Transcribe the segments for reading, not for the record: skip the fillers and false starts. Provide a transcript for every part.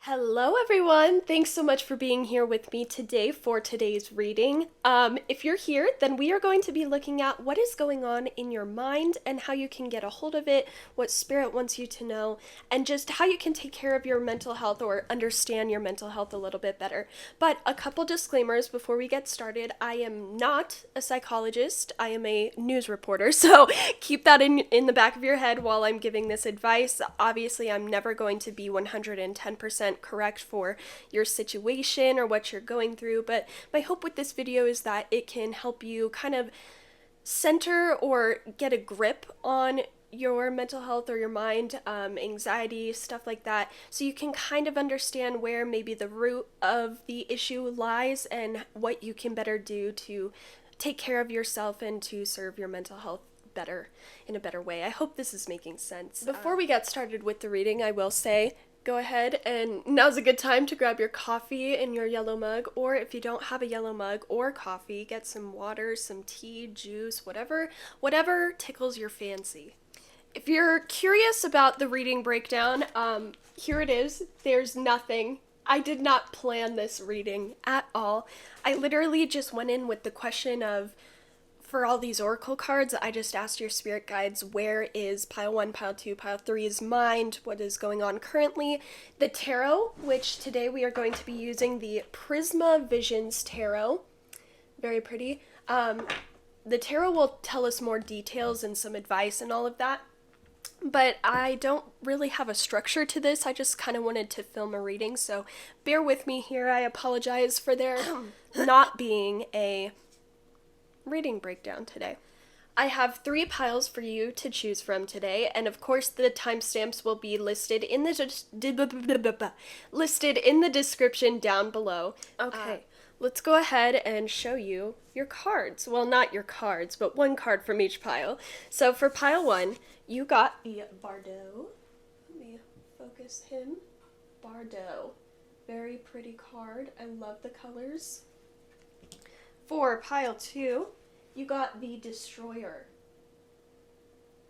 Hello everyone! Thanks so much for being here with me today for today's reading. If you're here, then we are going to be looking at what is going on in your mind and how you can get a hold of it, what spirit wants you to know, and just how you can take care of your mental health or understand your mental health a little bit better. But a couple disclaimers before we get started. I am not a psychologist. I am a news reporter, so keep that in the back of your head while I'm giving this advice. Obviously, I'm never going to be 110% correct for your situation or what you're going through, but my hope with this video is that it can help you kind of center or get a grip on your mental health or your mind, anxiety, stuff like that, so you can kind of understand where maybe the root of the issue lies and what you can better do to take care of yourself and to serve your mental health better in a better way. I hope this is making sense. Before we get started with the reading, I will say go ahead and now's a good time to grab your coffee in your yellow mug, or if you don't have a yellow mug or coffee, get some water, some tea, juice, whatever tickles your fancy. If you're curious about the reading breakdown, here it is. There's nothing. I did not plan this reading at all. I literally just went in with the question of, for all these oracle cards, I just asked your spirit guides, where is pile 1, pile 2, pile 3's mind, what is going on currently. The tarot, which today we are going to be using the Prisma Visions Tarot. Very pretty. The tarot will tell us more details and some advice and all of that. But I don't really have a structure to this. I just kind of wanted to film a reading, so bear with me here. I apologize for there not being a reading breakdown today. I have 3 piles for you to choose from today, and of course the timestamps will be listed in the description down below. Okay, let's go ahead and show you your cards. Well, not your cards, but one card from each pile. So for pile 1, you got the Bardo. Let me focus him. Bardo. Very pretty card. I love the colors. For pile 2, you got the Destroyer.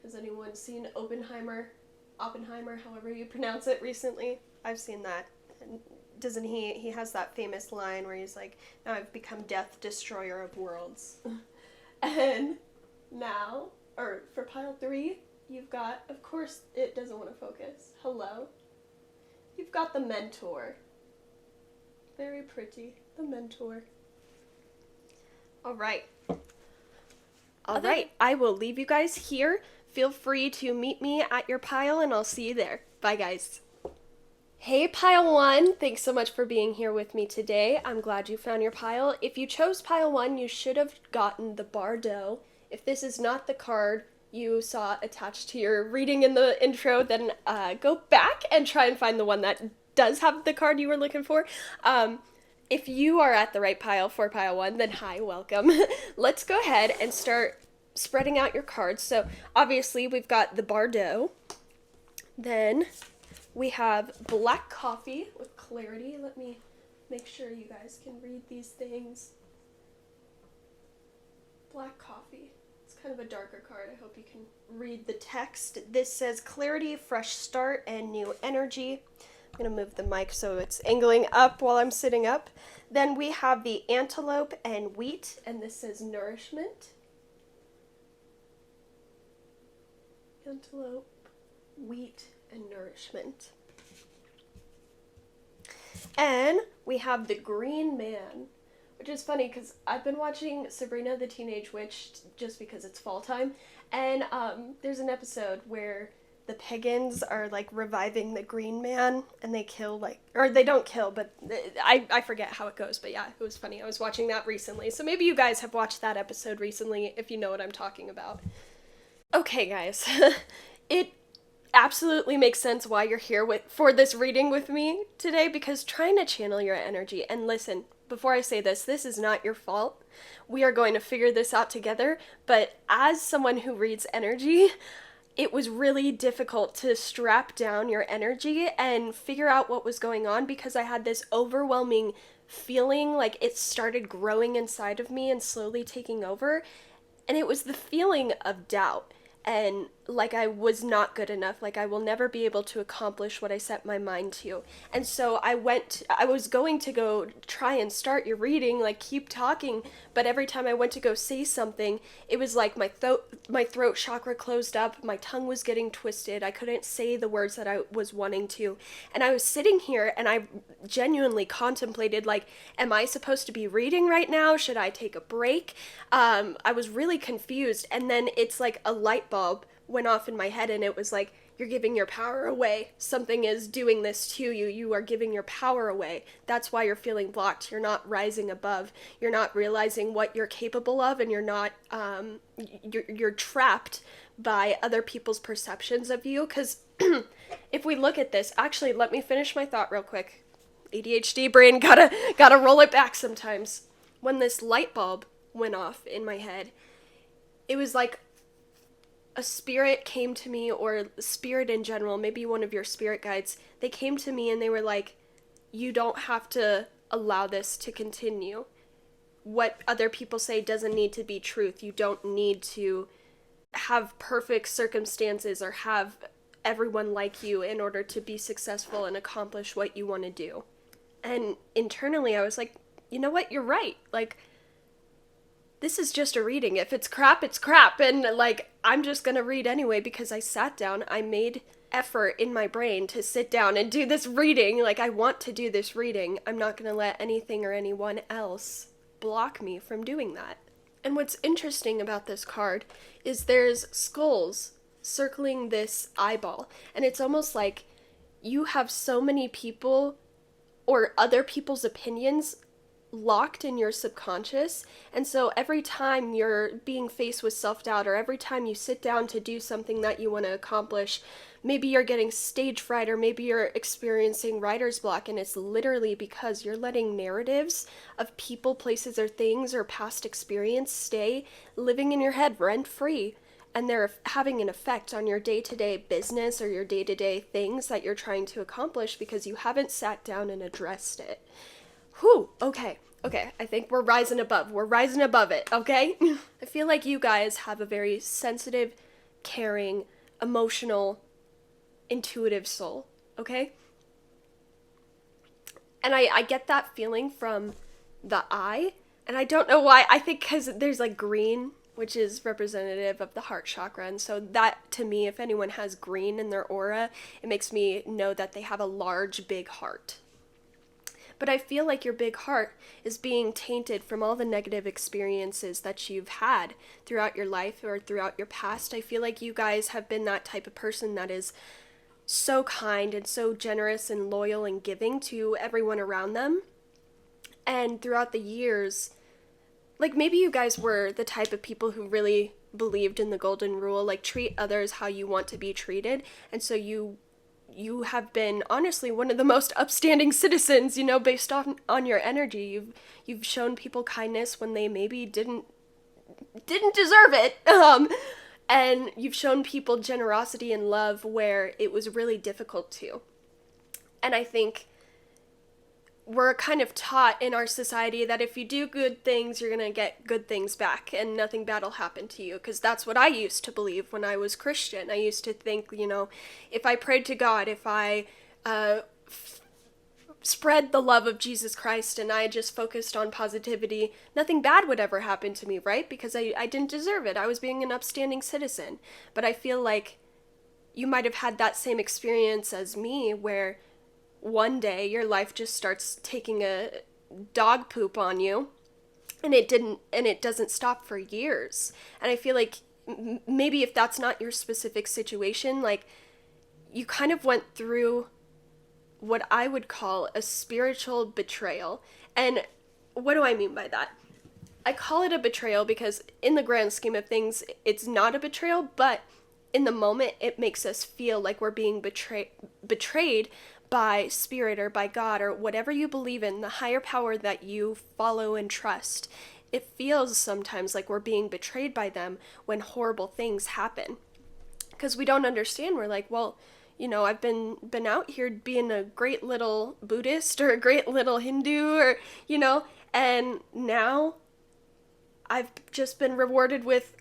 Has anyone seen Oppenheimer, however you pronounce it, recently? I've seen that. And doesn't he has that famous line where he's like, now I've become death, destroyer of worlds. And now, or for pile 3, you've got, of course it doesn't want to focus, hello. You've got the Mentor. Very pretty, the Mentor. Alright, I will leave you guys here. Feel free to meet me at your pile and I'll see you there. Bye guys. Hey pile 1, thanks so much for being here with me today. I'm glad you found your pile. If you chose pile 1, you should have gotten the Bardo. If this is not the card you saw attached to your reading in the intro, then go back and try and find the one that does have the card you were looking for. If you are at the right pile for pile 1, then hi, welcome. Let's go ahead and start spreading out your cards. So obviously we've got the Bardo. Then we have Black Coffee with Clarity. Let me make sure you guys can read these things. Black Coffee. It's kind of a darker card. I hope you can read the text. This says Clarity, Fresh Start, and New Energy. I'm going to move the mic so it's angling up while I'm sitting up. Then we have the Antelope and Wheat, and this says Nourishment. Antelope, Wheat, and Nourishment. And we have the Green Man, which is funny because I've been watching Sabrina the Teenage Witch just because it's fall time, and there's an episode where the pagans are like reviving the Green Man and they kill or they don't kill, but I forget how it goes, but yeah, it was funny. I was watching that recently, so maybe you guys have watched that episode recently if you know what I'm talking about. Okay guys, it absolutely makes sense why you're here for this reading with me today, because trying to channel your energy, and listen, before I say this is not your fault. We are going to figure this out together, but as someone who reads energy, it was really difficult to strap down your energy and figure out what was going on, because I had this overwhelming feeling like it started growing inside of me and slowly taking over. And it was the feeling of doubt. And like I was not good enough, like I will never be able to accomplish what I set my mind to. And so I was going to go try and start your reading, like keep talking, but every time I went to go say something, it was like my throat chakra closed up, my tongue was getting twisted, I couldn't say the words that I was wanting to. And I was sitting here and I genuinely contemplated, like, am I supposed to be reading right now? Should I take a break? I was really confused, and then it's like a light bulb went off in my head, and it was like, you're giving your power away. Something is doing this to you. You are giving your power away. That's why you're feeling blocked. You're not rising above. You're not realizing what you're capable of, and you're not, you're trapped by other people's perceptions of you. Because if we look at this, actually, let me finish my thought real quick. ADHD brain, gotta roll it back sometimes. When this light bulb went off in my head, it was like a spirit came to me, or spirit in general, maybe one of your spirit guides, they came to me and they were like, you don't have to allow this to continue. What other people say doesn't need to be truth. You don't need to have perfect circumstances or have everyone like you in order to be successful and accomplish what you want to do. And internally I was like, you know what, you're right. Like, this is just a reading. If it's crap, it's crap. And like, I'm just gonna read anyway, because I sat down, I made effort in my brain to sit down and do this reading. Like, I want to do this reading. I'm not gonna let anything or anyone else block me from doing that. And what's interesting about this card is there's skulls circling this eyeball. And it's almost like you have so many people or other people's opinions locked in your subconscious, and so every time you're being faced with self-doubt, or every time you sit down to do something that you want to accomplish, maybe you're getting stage fright, or maybe you're experiencing writer's block, and it's literally because you're letting narratives of people, places, or things, or past experience stay living in your head rent-free, and they're having an effect on your day-to-day business or your day-to-day things that you're trying to accomplish because you haven't sat down and addressed it. Whew, okay, I think we're rising above it, okay? I feel like you guys have a very sensitive, caring, emotional, intuitive soul, okay? And I get that feeling from the eye, and I don't know why. I think because there's like green, which is representative of the heart chakra, and so that, to me, if anyone has green in their aura, it makes me know that they have a large, big heart. But I feel like your big heart is being tainted from all the negative experiences that you've had throughout your life or throughout your past. I feel like you guys have been that type of person that is so kind and so generous and loyal and giving to everyone around them. And throughout the years, like, maybe you guys were the type of people who really believed in the golden rule, like treat others how you want to be treated. And so you have been honestly one of the most upstanding citizens, based on your energy. You've shown people kindness when they maybe didn't deserve it. And you've shown people generosity and love where it was really difficult to. And I think we're kind of taught in our society that if you do good things, you're going to get good things back and nothing bad will happen to you. Because that's what I used to believe when I was Christian. I used to think, if I prayed to God, if I spread the love of Jesus Christ and I just focused on positivity, nothing bad would ever happen to me, right? Because I didn't deserve it. I was being an upstanding citizen. But I feel like you might have had that same experience as me, where one day your life just starts taking a dog poop on you, and it doesn't stop for years. And I feel like maybe if that's not your specific situation, like, you kind of went through what I would call a spiritual betrayal. And what do I mean by that? I call it a betrayal because in the grand scheme of things, it's not a betrayal, but in the moment it makes us feel like we're being betrayed by spirit or by God or whatever you believe in, the higher power that you follow and trust. It feels sometimes like we're being betrayed by them when horrible things happen. Because we don't understand. We're like, well, I've been out here being a great little Buddhist or a great little Hindu or, and now I've just been rewarded with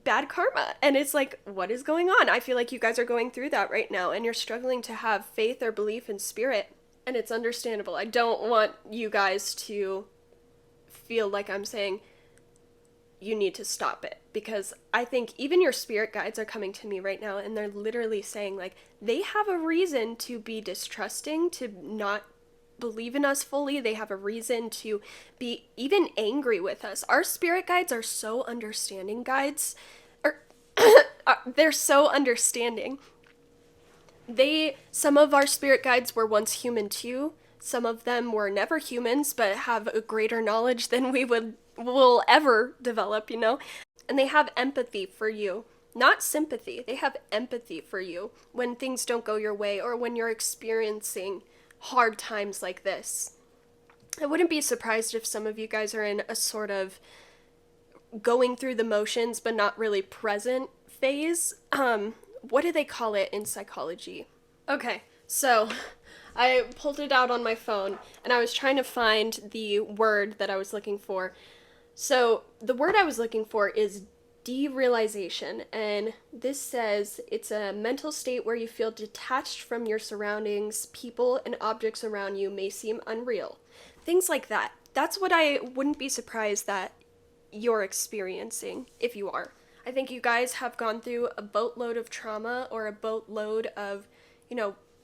bad karma. And it's like, what is going on? I feel like you guys are going through that right now, and you're struggling to have faith or belief in spirit. And it's understandable. I don't want you guys to feel like I'm saying you need to stop it, because I think even your spirit guides are coming to me right now, and they're literally saying, like, they have a reason to be distrusting, to not believe in us fully. They have a reason to be even angry with us. Our spirit guides are so understanding guides. Or they're so understanding. Some of our spirit guides were once human too. Some of them were never humans, but have a greater knowledge than we will ever develop, you know? And they have empathy for you. Not sympathy. They have empathy for you when things don't go your way, or when you're experiencing hard times like this. I wouldn't be surprised if some of you guys are in a sort of going through the motions but not really present phase. What do they call it in psychology? Okay, so I pulled it out on my phone and I was trying to find the word that I was looking for. So the word I was looking for is derealization, and this says it's a mental state where you feel detached from your surroundings. People and objects around you may seem unreal. Things like that. That's what I wouldn't be surprised that you're experiencing, if you are. I think you guys have gone through a boatload of trauma, or a boatload of,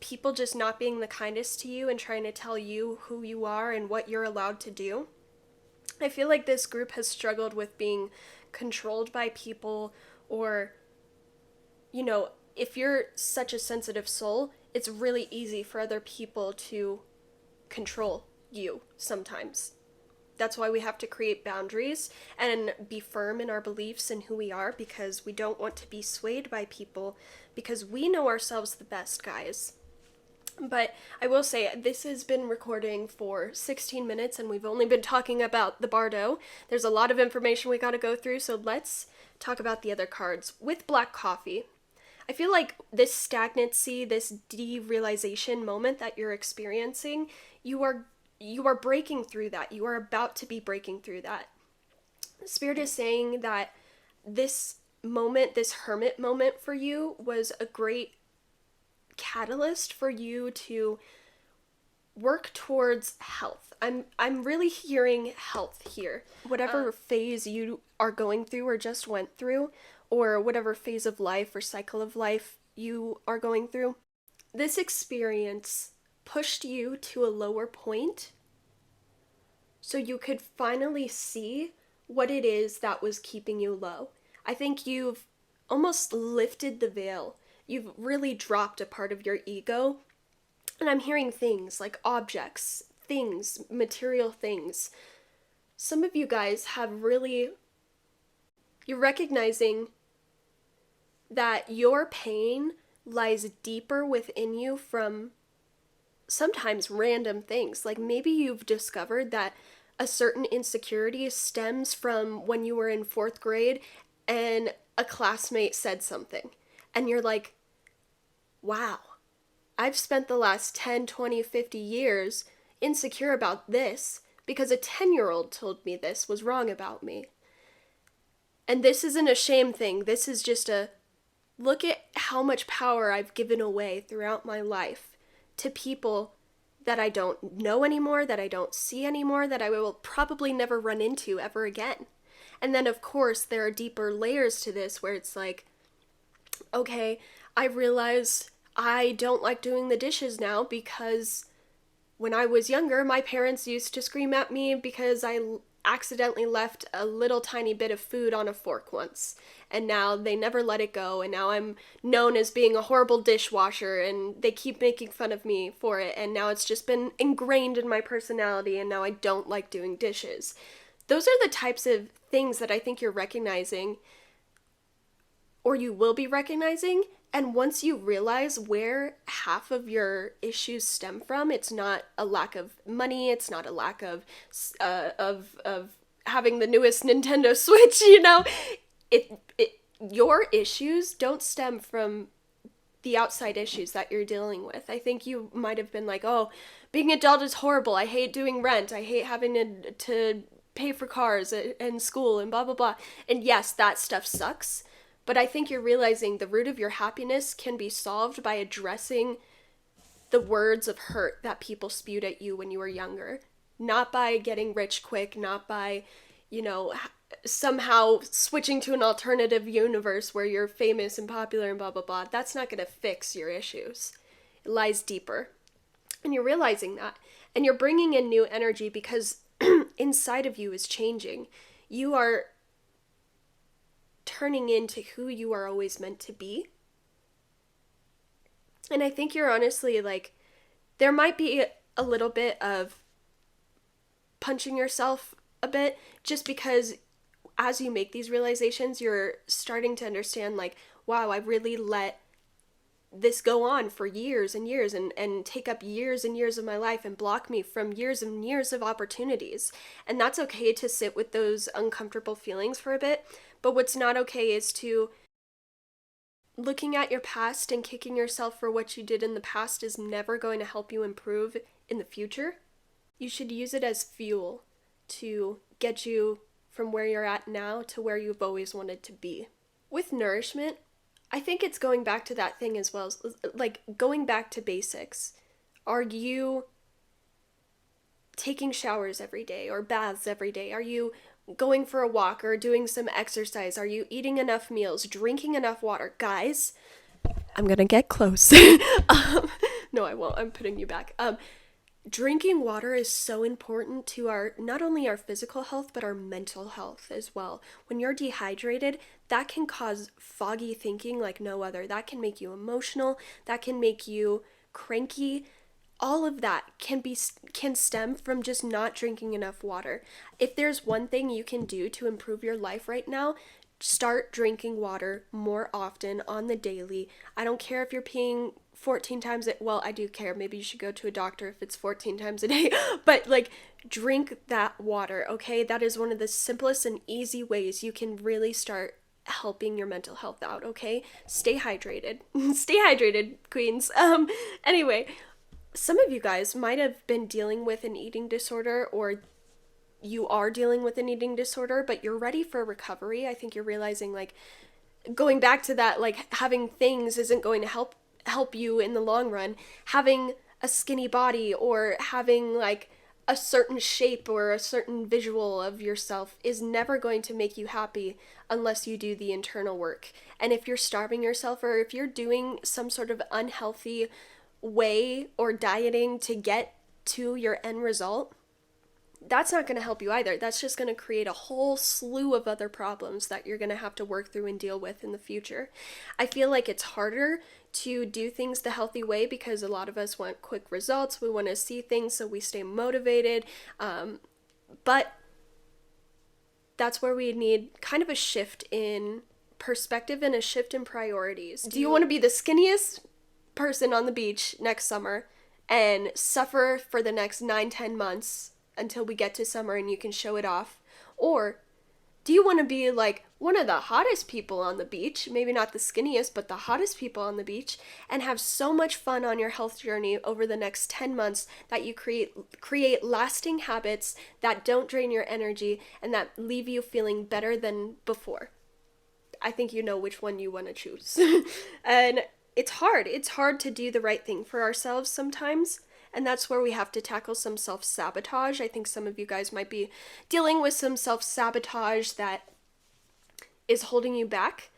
people just not being the kindest to you and trying to tell you who you are and what you're allowed to do. I feel like this group has struggled with being controlled by people, or, if you're such a sensitive soul, it's really easy for other people to control you sometimes. That's why we have to create boundaries and be firm in our beliefs and who we are, because we don't want to be swayed by people, because we know ourselves the best, guys. But I will say, this has been recording for 16 minutes and we've only been talking about the Bardo. There's a lot of information we gotta go through, so let's talk about the other cards. With Black Coffee, I feel like this stagnancy, this derealization moment that you're experiencing, you are breaking through that. You are about to be breaking through that. Spirit is saying that this moment, this hermit moment for you, was a great catalyst for you to work towards health. I'm really hearing health here. Whatever phase you are going through or just went through, or whatever phase of life or cycle of life you are going through, this experience pushed you to a lower point so you could finally see what it is that was keeping you low. I think you've almost lifted the veil. You've really dropped a part of your ego. And I'm hearing things like objects, things, material things. Some of you guys have really... You're recognizing that your pain lies deeper within you from sometimes random things. Like maybe you've discovered that a certain insecurity stems from when you were in 4th grade and a classmate said something. And you're like, wow, I've spent the last 10, 20, 50 years insecure about this because a 10-year-old told me this was wrong about me. And this isn't a shame thing. This is just a look at how much power I've given away throughout my life to people that I don't know anymore, that I don't see anymore, that I will probably never run into ever again. And then, of course, there are deeper layers to this where it's like, okay, I realize I don't like doing the dishes now because when I was younger, my parents used to scream at me because I accidentally left a little tiny bit of food on a fork once. And now they never let it go, and now I'm known as being a horrible dishwasher, and they keep making fun of me for it, and now it's just been ingrained in my personality, and now I don't like doing dishes. Those are the types of things that I think you're recognizing, or you will be recognizing, and once you realize where half of your issues stem from, it's not a lack of money, it's not a lack of having the newest Nintendo Switch, your issues don't stem from the outside issues that you're dealing with. I think you might have been like, oh, being an adult is horrible, I hate doing rent, I hate having to pay for cars and school and blah, blah, blah. And yes, that stuff sucks. But I think you're realizing the root of your happiness can be solved by addressing the words of hurt that people spewed at you when you were younger. Not by getting rich quick, not by, somehow switching to an alternative universe where you're famous and popular and blah, blah, blah. That's not going to fix your issues. It lies deeper. And you're realizing that. And you're bringing in new energy because inside of you is changing. You are turning into who you are always meant to be. And I think you're honestly like, there might be a little bit of punching yourself a bit just because as you make these realizations, you're starting to understand like, wow, I really let this go on for years and years and take up years and years of my life and block me from years and years of opportunities. And that's okay to sit with those uncomfortable feelings for a bit. But what's not okay is to looking at your past and kicking yourself for what you did in the past is never going to help you improve in the future. You should use it as fuel to get you from where you're at now to where you've always wanted to be. With nourishment, I think it's going back to that thing as well, like going back to basics. Are you taking showers every day or baths every day? Are you going for a walk or doing some exercise? Are you eating enough meals, drinking enough water? Guys, I'm gonna get close. No, I won't. I'm putting you back. Drinking water is so important to our, not only our physical health, but our mental health as well. When you're dehydrated, that can cause foggy thinking like no other. That can make you emotional. That can make you cranky. All of that can stem from just not drinking enough water. If there's one thing you can do to improve your life right now, start drinking water more often on the daily. I don't care if you're peeing 14 times well, I do care. Maybe you should go to a doctor if it's 14 times a day. But like, drink that water, okay? That is one of the simplest and easy ways you can really start helping your mental health out, okay? Stay hydrated. Stay hydrated, queens. Anyway, some of you guys might have been dealing with an eating disorder, or you are dealing with an eating disorder, but you're ready for recovery. I think you're realizing, like, going back to that, like, having things isn't going to help you in the long run. Having a skinny body or having like a certain shape or a certain visual of yourself is never going to make you happy unless you do the internal work. And if you're starving yourself, or if you're doing some sort of unhealthy way or dieting to get to your end result, that's not going to help you either. That's just going to create a whole slew of other problems that you're going to have to work through and deal with in the future. I feel like it's harder to do things the healthy way because a lot of us want quick results. We want to see things so we stay motivated. But that's where we need kind of a shift in perspective and a shift in priorities. Do you want to be the skinniest person on the beach next summer and suffer for the next 9-10 months until we get to summer and you can show it off? Or do you want to be like one of the hottest people on the beach, maybe not the skinniest, but the hottest people on the beach, and have so much fun on your health journey over the next 10 months that you create lasting habits that don't drain your energy and that leave you feeling better than before? I think you know which one you want to choose. And it's hard to do the right thing for ourselves sometimes. And that's where we have to tackle some self-sabotage. I think some of you guys might be dealing with some self-sabotage that is holding you back.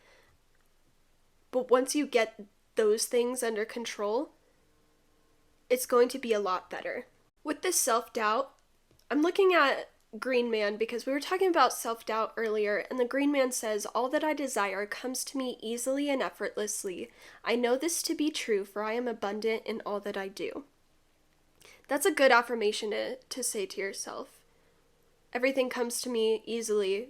But once you get those things under control, it's going to be a lot better. With this self-doubt, I'm looking at Green Man because we were talking about self-doubt earlier, and the Green Man says, "All that I desire comes to me easily and effortlessly. I know this to be true, for I am abundant in all that I do." That's a good affirmation to say to yourself. Everything comes to me easily,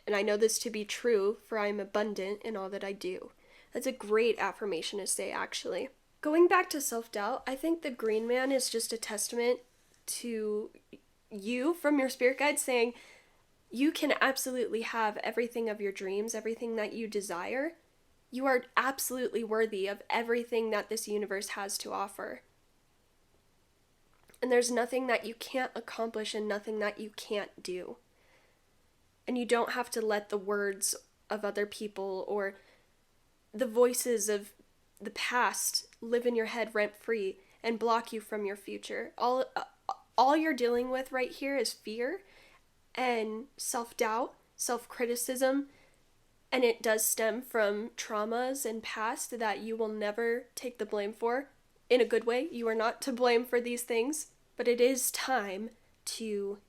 and I know this to be true, for I am abundant in all that I do. That's a great affirmation to say, actually. Going back to self-doubt, I think the Green Man is just a testament to you from your spirit guide saying you can absolutely have everything of your dreams, everything that you desire. You are absolutely worthy of everything that this universe has to offer. And there's nothing that you can't accomplish and nothing that you can't do. And you don't have to let the words of other people or the voices of the past live in your head rent free and block you from your future. All you're dealing with right here is fear and self-doubt, self-criticism, and it does stem from traumas and past that you will never take the blame for. In a good way, you are not to blame for these things, but it is time to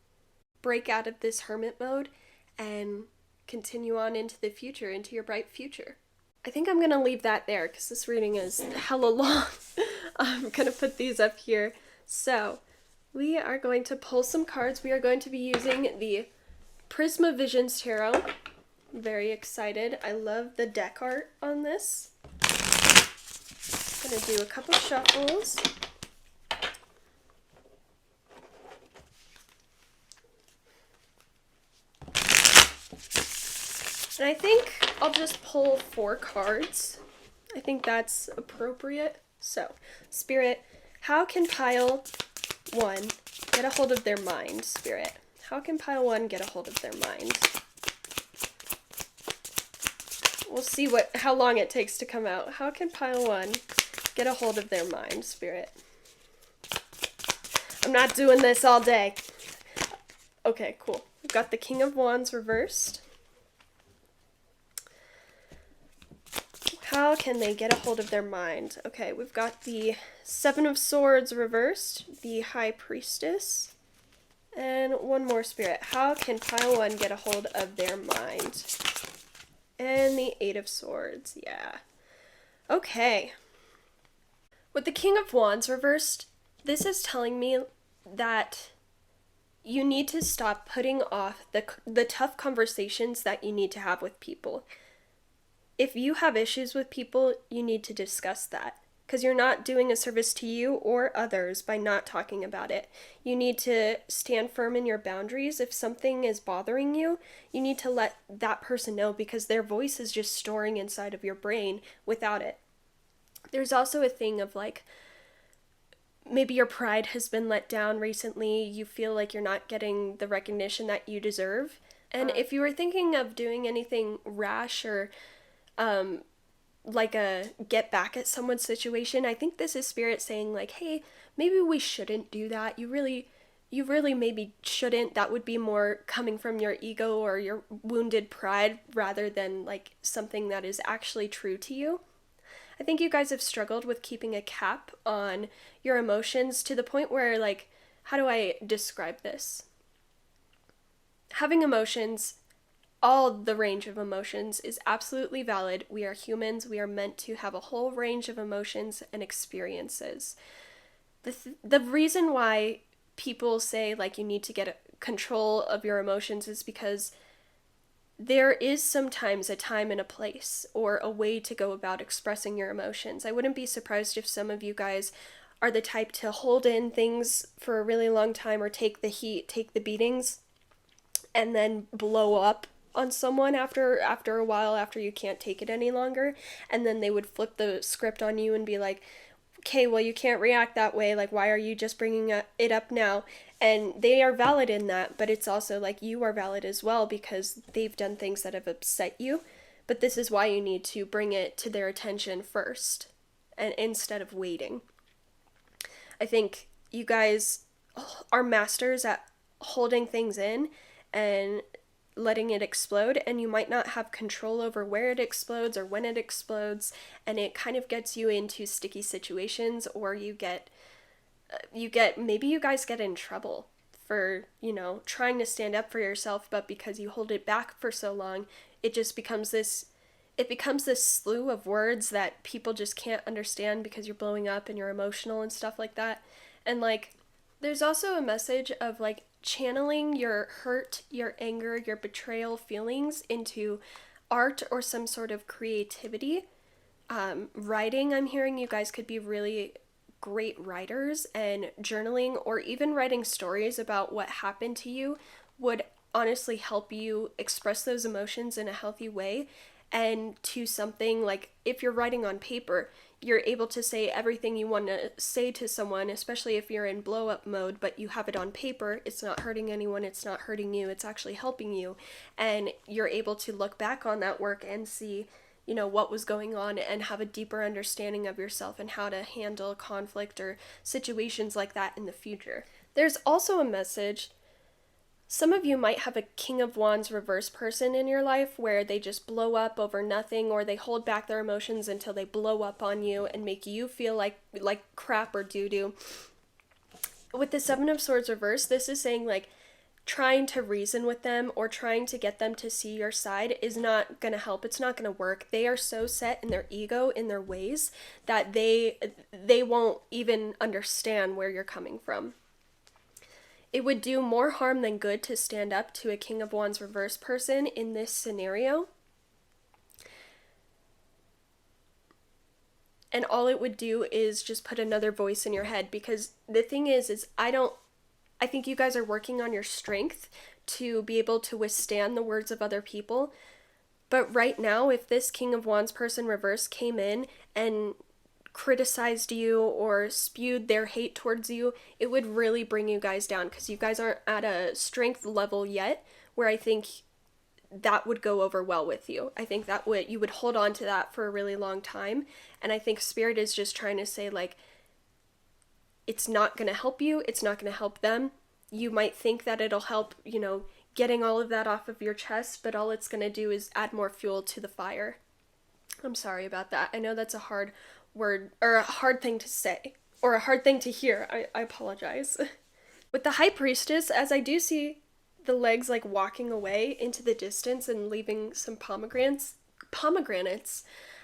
break out of this hermit mode and continue on into the future, into your bright future. I think I'm gonna leave that there because this reading is hella long. I'm gonna put these up here. So, we are going to pull some cards. We are going to be using the Prisma Visions Tarot. I'm very excited. I love the deck art on this. I'm gonna do a couple shuffles. And I think I'll just pull 4 cards. I think that's appropriate. So, Spirit, how can pile 1 get a hold of their mind, Spirit? How can pile 1 get a hold of their mind? We'll see how long it takes to come out. How can pile 1 get a hold of their mind, Spirit? I'm not doing this all day. Okay, cool. We've got the King of Wands reversed. How can they get a hold of their mind? Okay, we've got the Seven of Swords reversed, the High Priestess, and one more, Spirit. How can pile 1 get a hold of their mind? And the Eight of Swords, yeah. Okay. With the King of Wands reversed, this is telling me that you need to stop putting off the tough conversations that you need to have with people. If you have issues with people, you need to discuss that, because you're not doing a service to you or others by not talking about it. You need to stand firm in your boundaries. If something is bothering you, you need to let that person know, because their voice is just storing inside of your brain without it. There's also a thing of like, maybe your pride has been let down recently. You feel like you're not getting the recognition that you deserve. And if you were thinking of doing anything rash or like a get back at someone's situation, I think this is Spirit saying like, hey, maybe we shouldn't do that. You really maybe shouldn't. That would be more coming from your ego or your wounded pride rather than like something that is actually true to you. I think you guys have struggled with keeping a cap on your emotions to the point where, like, how do I describe this? Having emotions, all the range of emotions, is absolutely valid. We are humans. We are meant to have a whole range of emotions and experiences. The reason why people say, like, you need to get control of your emotions is because there is sometimes a time and a place or a way to go about expressing your emotions. I wouldn't be surprised if some of you guys are the type to hold in things for a really long time or take the heat, take the beatings, and then blow up on someone after a while, after you can't take it any longer, and then they would flip the script on you and be like, okay, well, you can't react that way, like, why are you just bringing it up now? And they are valid in that, but it's also like you are valid as well because they've done things that have upset you, but this is why you need to bring it to their attention first, and instead of waiting. I think you guys are masters at holding things in and letting it explode, and you might not have control over where it explodes or when it explodes, and it kind of gets you into sticky situations, or maybe you guys get in trouble for, trying to stand up for yourself, but because you hold it back for so long, it just becomes this slew of words that people just can't understand because you're blowing up and you're emotional and stuff like that. And like, there's also a message of like channeling your hurt, your anger, your betrayal feelings into art or some sort of creativity. Writing, I'm hearing you guys could be really great writers, and journaling or even writing stories about what happened to you would honestly help you express those emotions in a healthy way. And to something like, if you're writing on paper, you're able to say everything you want to say to someone, especially if you're in blow up mode, but you have it on paper. It's not hurting anyone, it's not hurting you, it's actually helping you. And you're able to look back on that work and see, you know, what was going on and have a deeper understanding of yourself and how to handle conflict or situations like that in the future. There's also a message. Some of you might have a King of Wands reverse person in your life where they just blow up over nothing, or they hold back their emotions until they blow up on you and make you feel like crap or doo-doo. With the Seven of Swords reverse, this is saying like trying to reason with them or trying to get them to see your side is not going to help. It's not going to work. They are so set in their ego, in their ways, that they won't even understand where you're coming from. It would do more harm than good to stand up to a King of Wands reverse person in this scenario. And all it would do is just put another voice in your head, because the thing is I think you guys are working on your strength to be able to withstand the words of other people. But right now, if this King of Wands person reverse came in and criticized you or spewed their hate towards you, it would really bring you guys down, because you guys aren't at a strength level yet where I think that would go over well with you. I think that you would hold on to that for a really long time. And I think Spirit is just trying to say, like, it's not going to help you, it's not going to help them. You might think that it'll help, you know, getting all of that off of your chest, but all it's going to do is add more fuel to the fire. I'm sorry about that. I know that's a hard word, or a hard thing to say, or a hard thing to hear. I apologize. With the High Priestess, as I do see the legs like walking away into the distance and leaving some pomegranates,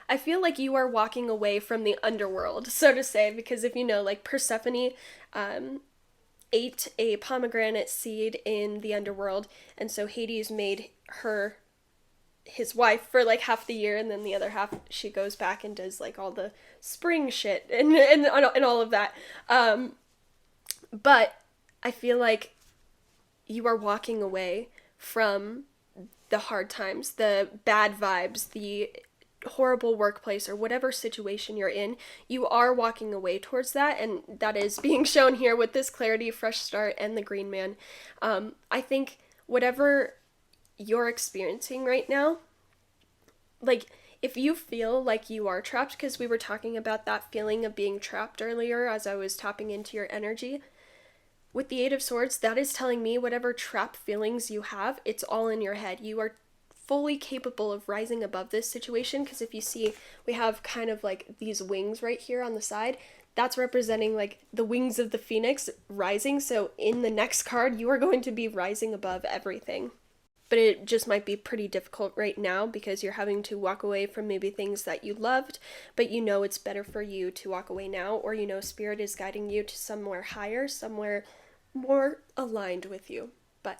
I feel like you are walking away from the underworld, so to say, because if you know, like Persephone ate a pomegranate seed in the underworld, and so Hades made her his wife for like half the year, and then the other half she goes back and does like all the spring shit and all of that. But I feel like you are walking away from the hard times, the bad vibes, the horrible workplace, or whatever situation you're in. You are walking away towards that, and that is being shown here with this clarity, fresh start, and the green man. I think whatever you're experiencing right now, like if you feel like you are trapped, because we were talking about that feeling of being trapped earlier as I was tapping into your energy, with the Eight of Swords, that is telling me whatever trap feelings you have, it's all in your head. You are fully capable of rising above this situation, because if you see, we have kind of like these wings right here on the side. That's representing like the wings of the phoenix rising. So in the next card, you are going to be rising above everything. But it just might be pretty difficult right now because you're having to walk away from maybe things that you loved, but you know it's better for you to walk away now, or you know Spirit is guiding you to somewhere higher, somewhere more aligned with you. But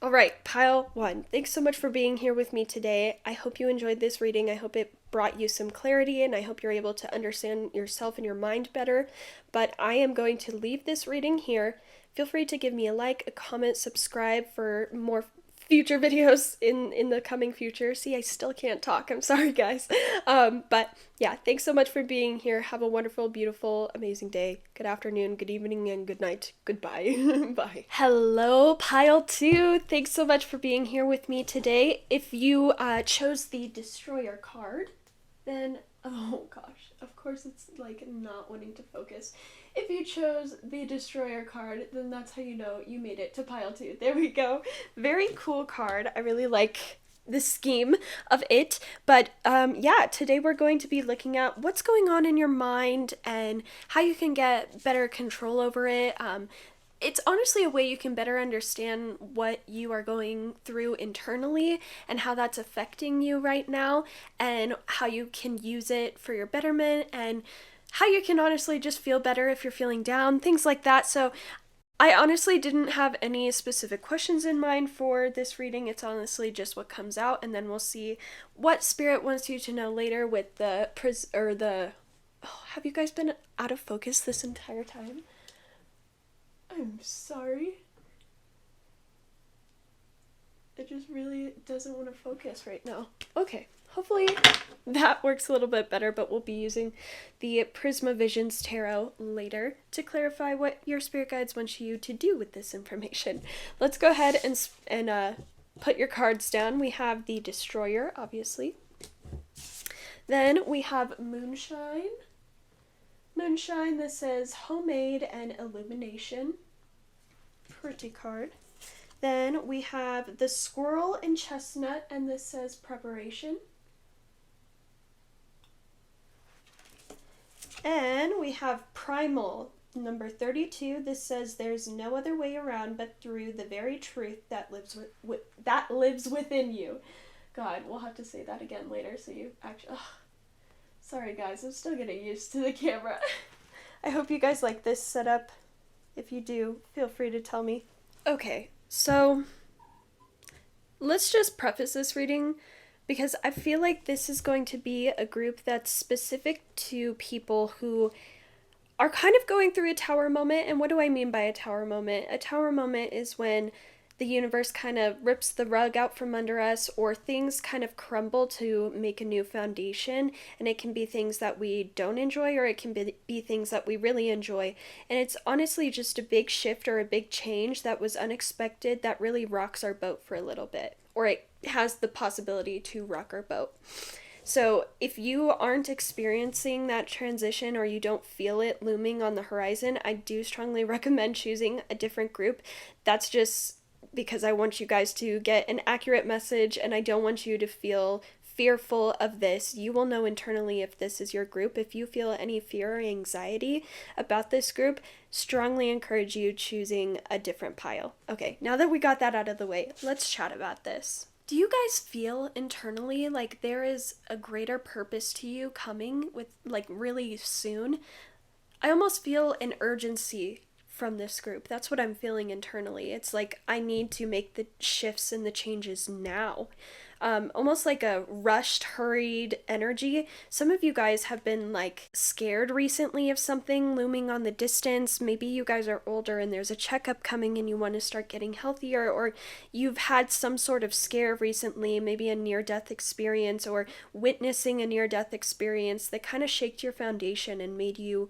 all right, pile one. Thanks so much for being here with me today. I hope you enjoyed this reading. I hope it brought you some clarity, and I hope you're able to understand yourself and your mind better. But I am going to leave this reading here. Feel free to give me a like, a comment, subscribe for more future videos in the coming future. See, I still can't talk. I'm sorry, guys. But yeah, thanks so much for being here. Have a wonderful, beautiful, amazing day. Good afternoon, good evening, and good night. Goodbye. Bye. Hello, pile two. Thanks so much for being here with me today. If you chose the Destroyer card, then, oh gosh, of course it's like not wanting to focus. If you chose the Destroyer card, then that's how you know you made it to pile two. There we go. Very cool card. I really like the scheme of it. But yeah, today we're going to be looking at what's going on in your mind and how you can get better control over it. It's honestly a way you can better understand what you are going through internally and how that's affecting you right now, and how you can use it for your betterment, and how you can honestly just feel better if you're feeling down, things like that. So I honestly didn't have any specific questions in mind for this reading. It's honestly just what comes out, and then we'll see what Spirit wants you to know later with the have you guys been out of focus this entire time? I'm sorry. it just really doesn't want to focus right now. Okay, hopefully that works a little bit better, but we'll be using the Prisma Visions Tarot later to clarify what your spirit guides want you to do with this information. Let's go ahead and put your cards down. We have the Destroyer, obviously. Then we have Moonshine. Moonshine, this says homemade and illumination. Pretty card. Then we have the Squirrel and Chestnut, and this says preparation. And we have Primal, number 32. This says there's no other way around but through the very truth that lives within you. God, we'll have to say that again later so you actually... Sorry guys, I'm still getting used to the camera. I hope you guys like this setup. If you do, feel free to tell me. Okay, so let's just preface this reading because I feel like this is going to be a group that's specific to people who are kind of going through a tower moment. And what do I mean by a tower moment? A tower moment is when the universe kind of rips the rug out from under us, or things kind of crumble to make a new foundation. And it can be things that we don't enjoy, or it can be things that we really enjoy. And it's honestly just a big shift or a big change that was unexpected that really rocks our boat for a little bit, or it has the possibility to rock our boat. So if you aren't experiencing that transition, or you don't feel it looming on the horizon, I do strongly recommend choosing a different group. That's just because I want you guys to get an accurate message, and I don't want you to feel fearful of this. You will know internally if this is your group. If you feel any fear or anxiety about this group, strongly encourage you choosing a different pile. Okay, now that we got that out of the way, let's chat about this. Do you guys feel internally like there is a greater purpose to you coming with like really soon? I almost feel an urgency from this group. That's what I'm feeling internally. It's like I need to make the shifts and the changes now. Almost like a rushed, hurried energy. Some of you guys have been like scared recently of something looming on the distance. Maybe you guys are older and there's a checkup coming and you want to start getting healthier, or you've had some sort of scare recently, maybe a near-death experience or witnessing a near-death experience that kind of shaked your foundation and made you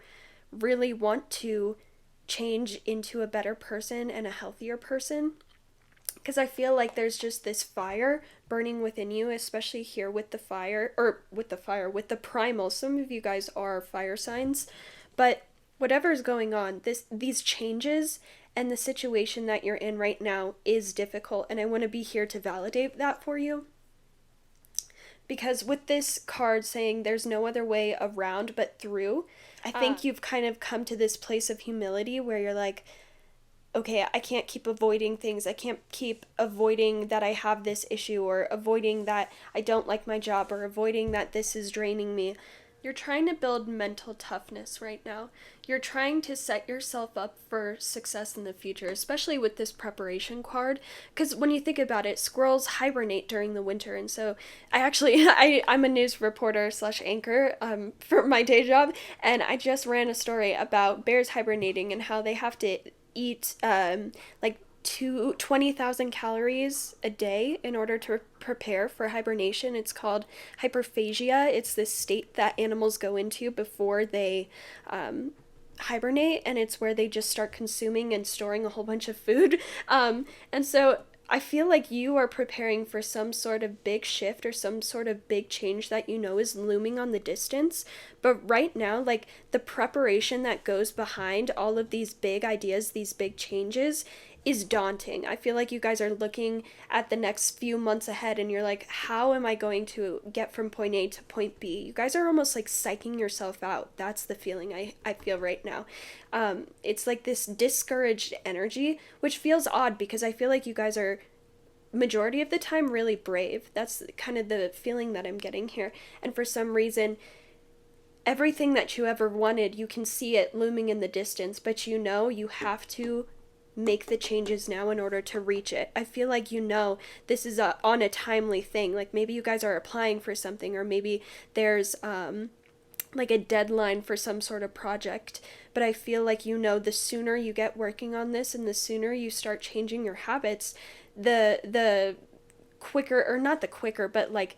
really want to change into a better person and a healthier person. Because I feel like there's just this fire burning within you, especially here with the with the primal. Some of you guys are fire signs, but whatever's going on, these changes and the situation that you're in right now is difficult, and I want to be here to validate that for you. Because with this card saying there's no other way around but through, I think you've kind of come to this place of humility where you're like, okay, I can't keep avoiding things. I can't keep avoiding that I have this issue, or avoiding that I don't like my job, or avoiding that this is draining me. You're trying to build mental toughness right now. You're trying to set yourself up for success in the future, especially with this preparation card. Because when you think about it, squirrels hibernate during the winter. And so I'm a news reporter / anchor for my day job. And I just ran a story about bears hibernating and how they have to eat like 20,000 calories a day in order to prepare for hibernation. It's called hyperphagia. It's this state that animals go into before they hibernate, and it's where they just start consuming and storing a whole bunch of food. And so I feel like you are preparing for some sort of big shift or some sort of big change that you know is looming on the distance. But right now, like, the preparation that goes behind all of these big ideas, these big changes, is daunting. I feel like you guys are looking at the next few months ahead and you're like, how am I going to get from point A to point B? You guys are almost like psyching yourself out. That's the feeling I feel right now. It's like this discouraged energy, which feels odd because I feel like you guys are majority of the time really brave. That's kind of the feeling that I'm getting here. And for some reason, everything that you ever wanted, you can see it looming in the distance, but you know you have to make the changes now in order to reach it. I feel like you know this is on a timely thing. Like maybe you guys are applying for something, or maybe there's like a deadline for some sort of project. But I feel like you know the sooner you get working on this and the sooner you start changing your habits, the quicker, or not the quicker, but like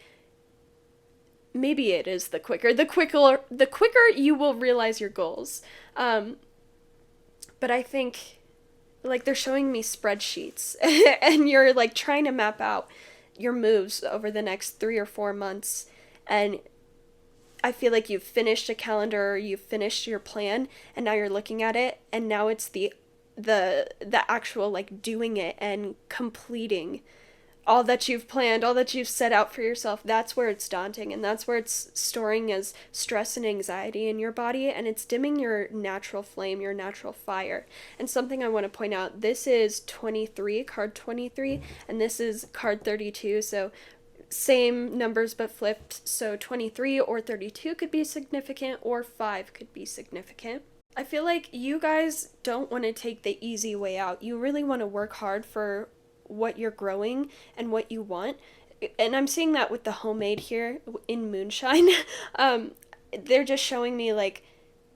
maybe it is the quicker you will realize your goals. But I think like they're showing me spreadsheets and you're like trying to map out your moves over the next 3 or 4 months, and I feel like you've finished a calendar, you've finished your plan, and now you're looking at it, and now it's the actual like doing it and completing all that you've planned, all that you've set out for yourself. That's where it's daunting, and that's where it's storing as stress and anxiety in your body, and it's dimming your natural flame, your natural fire. And something I want to point out, this is 23, card 23, and this is card 32, so same numbers but flipped. So 23 or 32 could be significant, or 5 could be significant. I feel like you guys don't want to take the easy way out. You really want to work hard for what you're growing and what you want. And I'm seeing that with the homemade here in Moonshine. They're just showing me like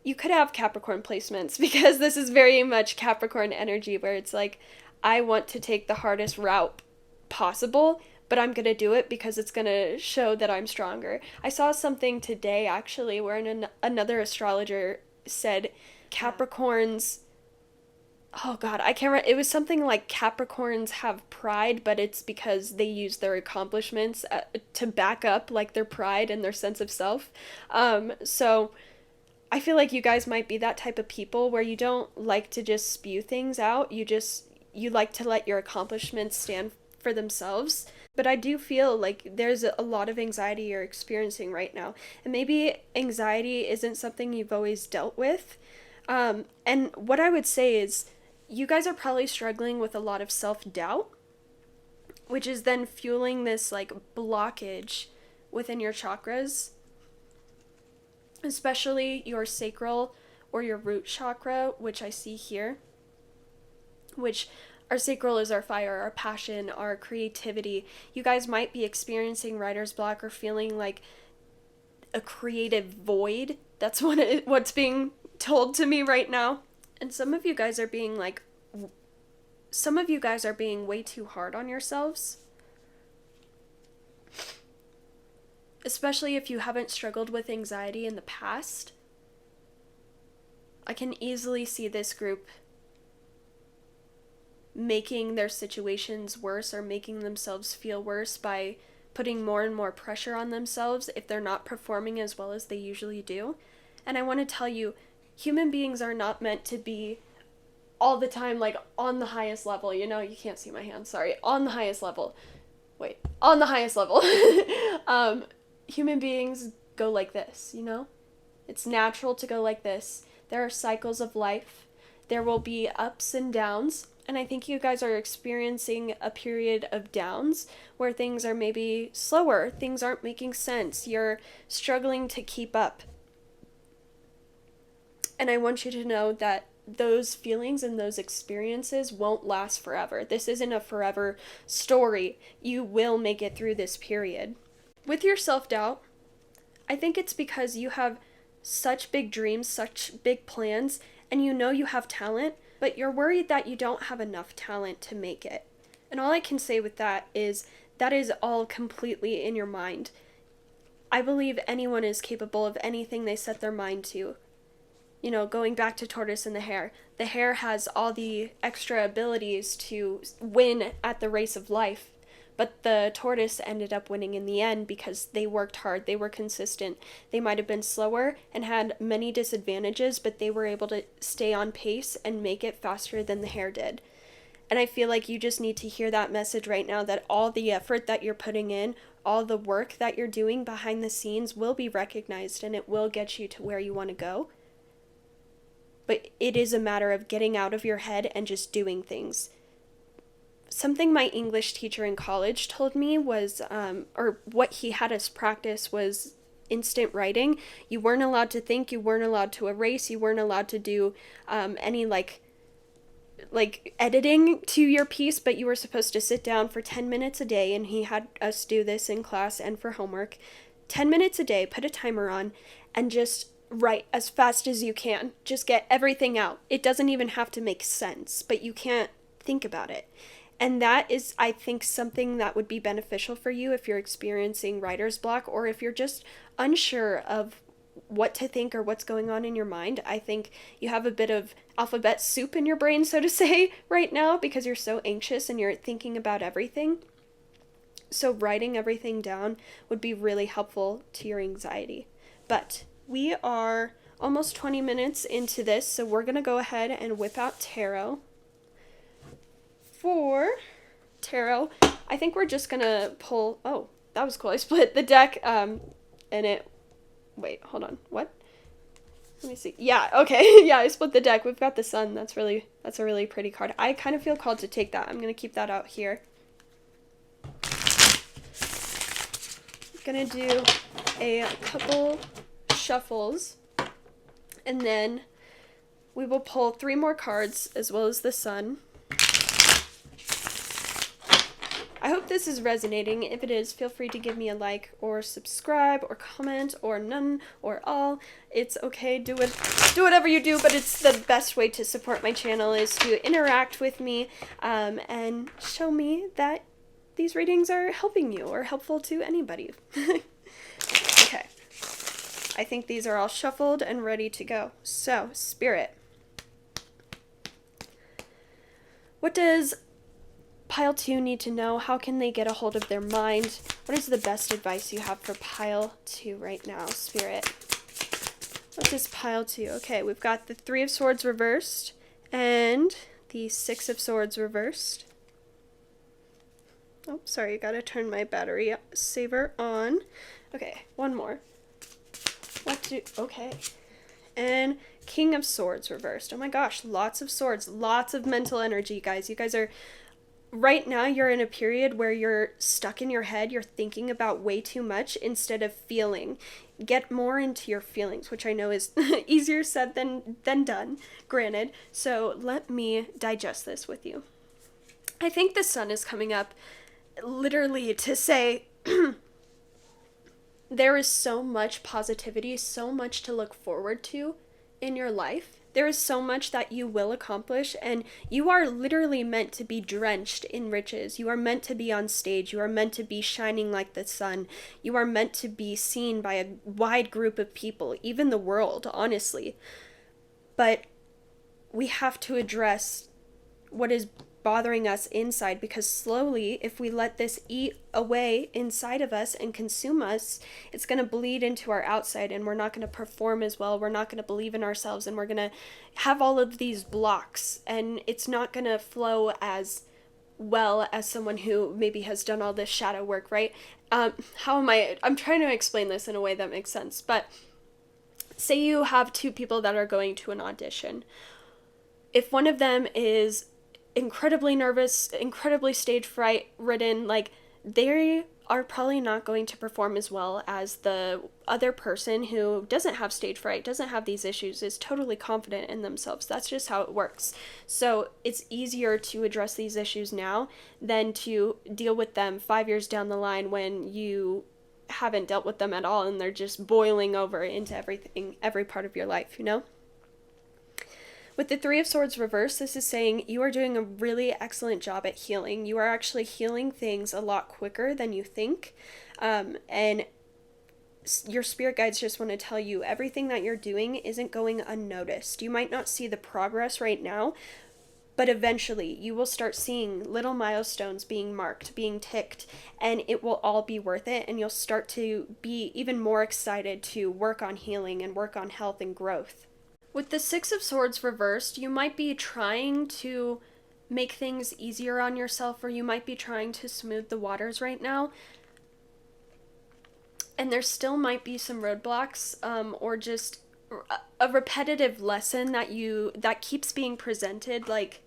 you could have Capricorn placements, because this is very much Capricorn energy, where it's like, I want to take the hardest route possible, but I'm going to do it because it's going to show that I'm stronger. I saw something today actually where another astrologer said Capricorns, oh god, I can't remember. It was something like Capricorns have pride, but it's because they use their accomplishments to back up like their pride and their sense of self. So I feel like you guys might be that type of people where you don't like to just spew things out. You like to let your accomplishments stand for themselves. But I do feel like there's a lot of anxiety you're experiencing right now. And maybe anxiety isn't something you've always dealt with. And what I would say is, you guys are probably struggling with a lot of self-doubt, which is then fueling this like blockage within your chakras, especially your sacral or your root chakra, which I see here, which our sacral is our fire, our passion, our creativity. You guys might be experiencing writer's block or feeling like a creative void. That's what's being told to me right now. And some of you guys are being way too hard on yourselves. Especially if you haven't struggled with anxiety in the past. I can easily see this group making their situations worse, or making themselves feel worse by putting more and more pressure on themselves if they're not performing as well as they usually do. And I want to tell you, human beings are not meant to be all the time like on the highest level. You can't see my hand, sorry. On the highest level. Human beings go like this, It's natural to go like this. There are cycles of life. There will be ups and downs. And I think you guys are experiencing a period of downs where things are maybe slower. Things aren't making sense. You're struggling to keep up. And I want you to know that those feelings and those experiences won't last forever. This isn't a forever story. You will make it through this period. With your self-doubt, I think it's because you have such big dreams, such big plans, and you have talent, but you're worried that you don't have enough talent to make it. And all I can say with that is all completely in your mind. I believe anyone is capable of anything they set their mind to. Going back to Tortoise and the hare has all the extra abilities to win at the race of life, but the tortoise ended up winning in the end because they worked hard, they were consistent. They might have been slower and had many disadvantages, but they were able to stay on pace and make it faster than the hare did. And I feel like you just need to hear that message right now, that all the effort that you're putting in, all the work that you're doing behind the scenes will be recognized, and it will get you to where you want to go. But it is a matter of getting out of your head and just doing things. Something my English teacher in college told me was, or what he had us practice was instant writing. You weren't allowed to think, you weren't allowed to erase, you weren't allowed to do any like editing to your piece, but you were supposed to sit down for 10 minutes a day, and he had us do this in class and for homework. 10 minutes a day, put a timer on, and just write as fast as you can. Just get everything out. It doesn't even have to make sense, but you can't think about it. And that is, I think, something that would be beneficial for you if you're experiencing writer's block, or if you're just unsure of what to think or what's going on in your mind. I think you have a bit of alphabet soup in your brain, so to say, right now, because you're so anxious and you're thinking about everything. So writing everything down would be really helpful to your anxiety. But we are almost 20 minutes into this, so we're going to go ahead and whip out tarot. For tarot, I think we're just going to pull... Oh, that was cool. I split the deck, and it... Wait, hold on. What? Let me see. Yeah, okay. Yeah, I split the deck. We've got the sun. That's a really pretty card. I kind of feel called to take that. I'm going to keep that out here. Gonna do a couple shuffles, and then we will pull 3 more cards as well as the sun. I hope this is resonating. If it is, feel free to give me a like or subscribe or comment or none or all. It's okay. Do whatever you do, but it's the best way to support my channel is to interact with me and show me that these readings are helping you or helpful to anybody. Okay. I think these are all shuffled and ready to go. So, Spirit. What does Pile 2 need to know? How can they get a hold of their mind? What is the best advice you have for Pile 2 right now, Spirit? What does Pile 2? Okay, we've got the 3 of Swords reversed and the 6 of Swords reversed. Oh, sorry, gotta turn my battery saver on. Okay, one more. Okay. And King of Swords reversed. Oh my gosh, lots of swords, lots of mental energy, guys. You guys are, right now you're in a period where you're stuck in your head, you're thinking about way too much instead of feeling. Get more into your feelings, which I know is easier said than done, granted. So let me digest this with you. I think the sun is coming up literally to say there is so much positivity, so much to look forward to in your life. There is so much that you will accomplish, and you are literally meant to be drenched in riches. You are meant to be on stage. You are meant to be shining like the sun. You are meant to be seen by a wide group of people, even the world, honestly. But we have to address what is bothering us inside, because slowly, if we let this eat away inside of us and consume us, it's going to bleed into our outside, and we're not going to perform as well. We're not going to believe in ourselves, and we're going to have all of these blocks, and it's not going to flow as well as someone who maybe has done all this shadow work, right? I'm trying to explain this in a way that makes sense, but say you have 2 people that are going to an audition. If one of them is incredibly nervous, incredibly stage fright ridden, like, they are probably not going to perform as well as the other person who doesn't have stage fright, doesn't have these issues, is totally confident in themselves. That's just how it works. So it's easier to address these issues now than to deal with them 5 years down the line when you haven't dealt with them at all and they're just boiling over into everything, every part of your life, you know? With the 3 of Swords reversed, this is saying you are doing a really excellent job at healing. You are actually healing things a lot quicker than you think. And your spirit guides just want to tell you everything that you're doing isn't going unnoticed. You might not see the progress right now, but eventually you will start seeing little milestones being marked, being ticked, and it will all be worth it. And you'll start to be even more excited to work on healing and work on health and growth. With the 6 of Swords reversed, you might be trying to make things easier on yourself, or you might be trying to smooth the waters right now. And there still might be some roadblocks, or just a repetitive lesson that keeps being presented, like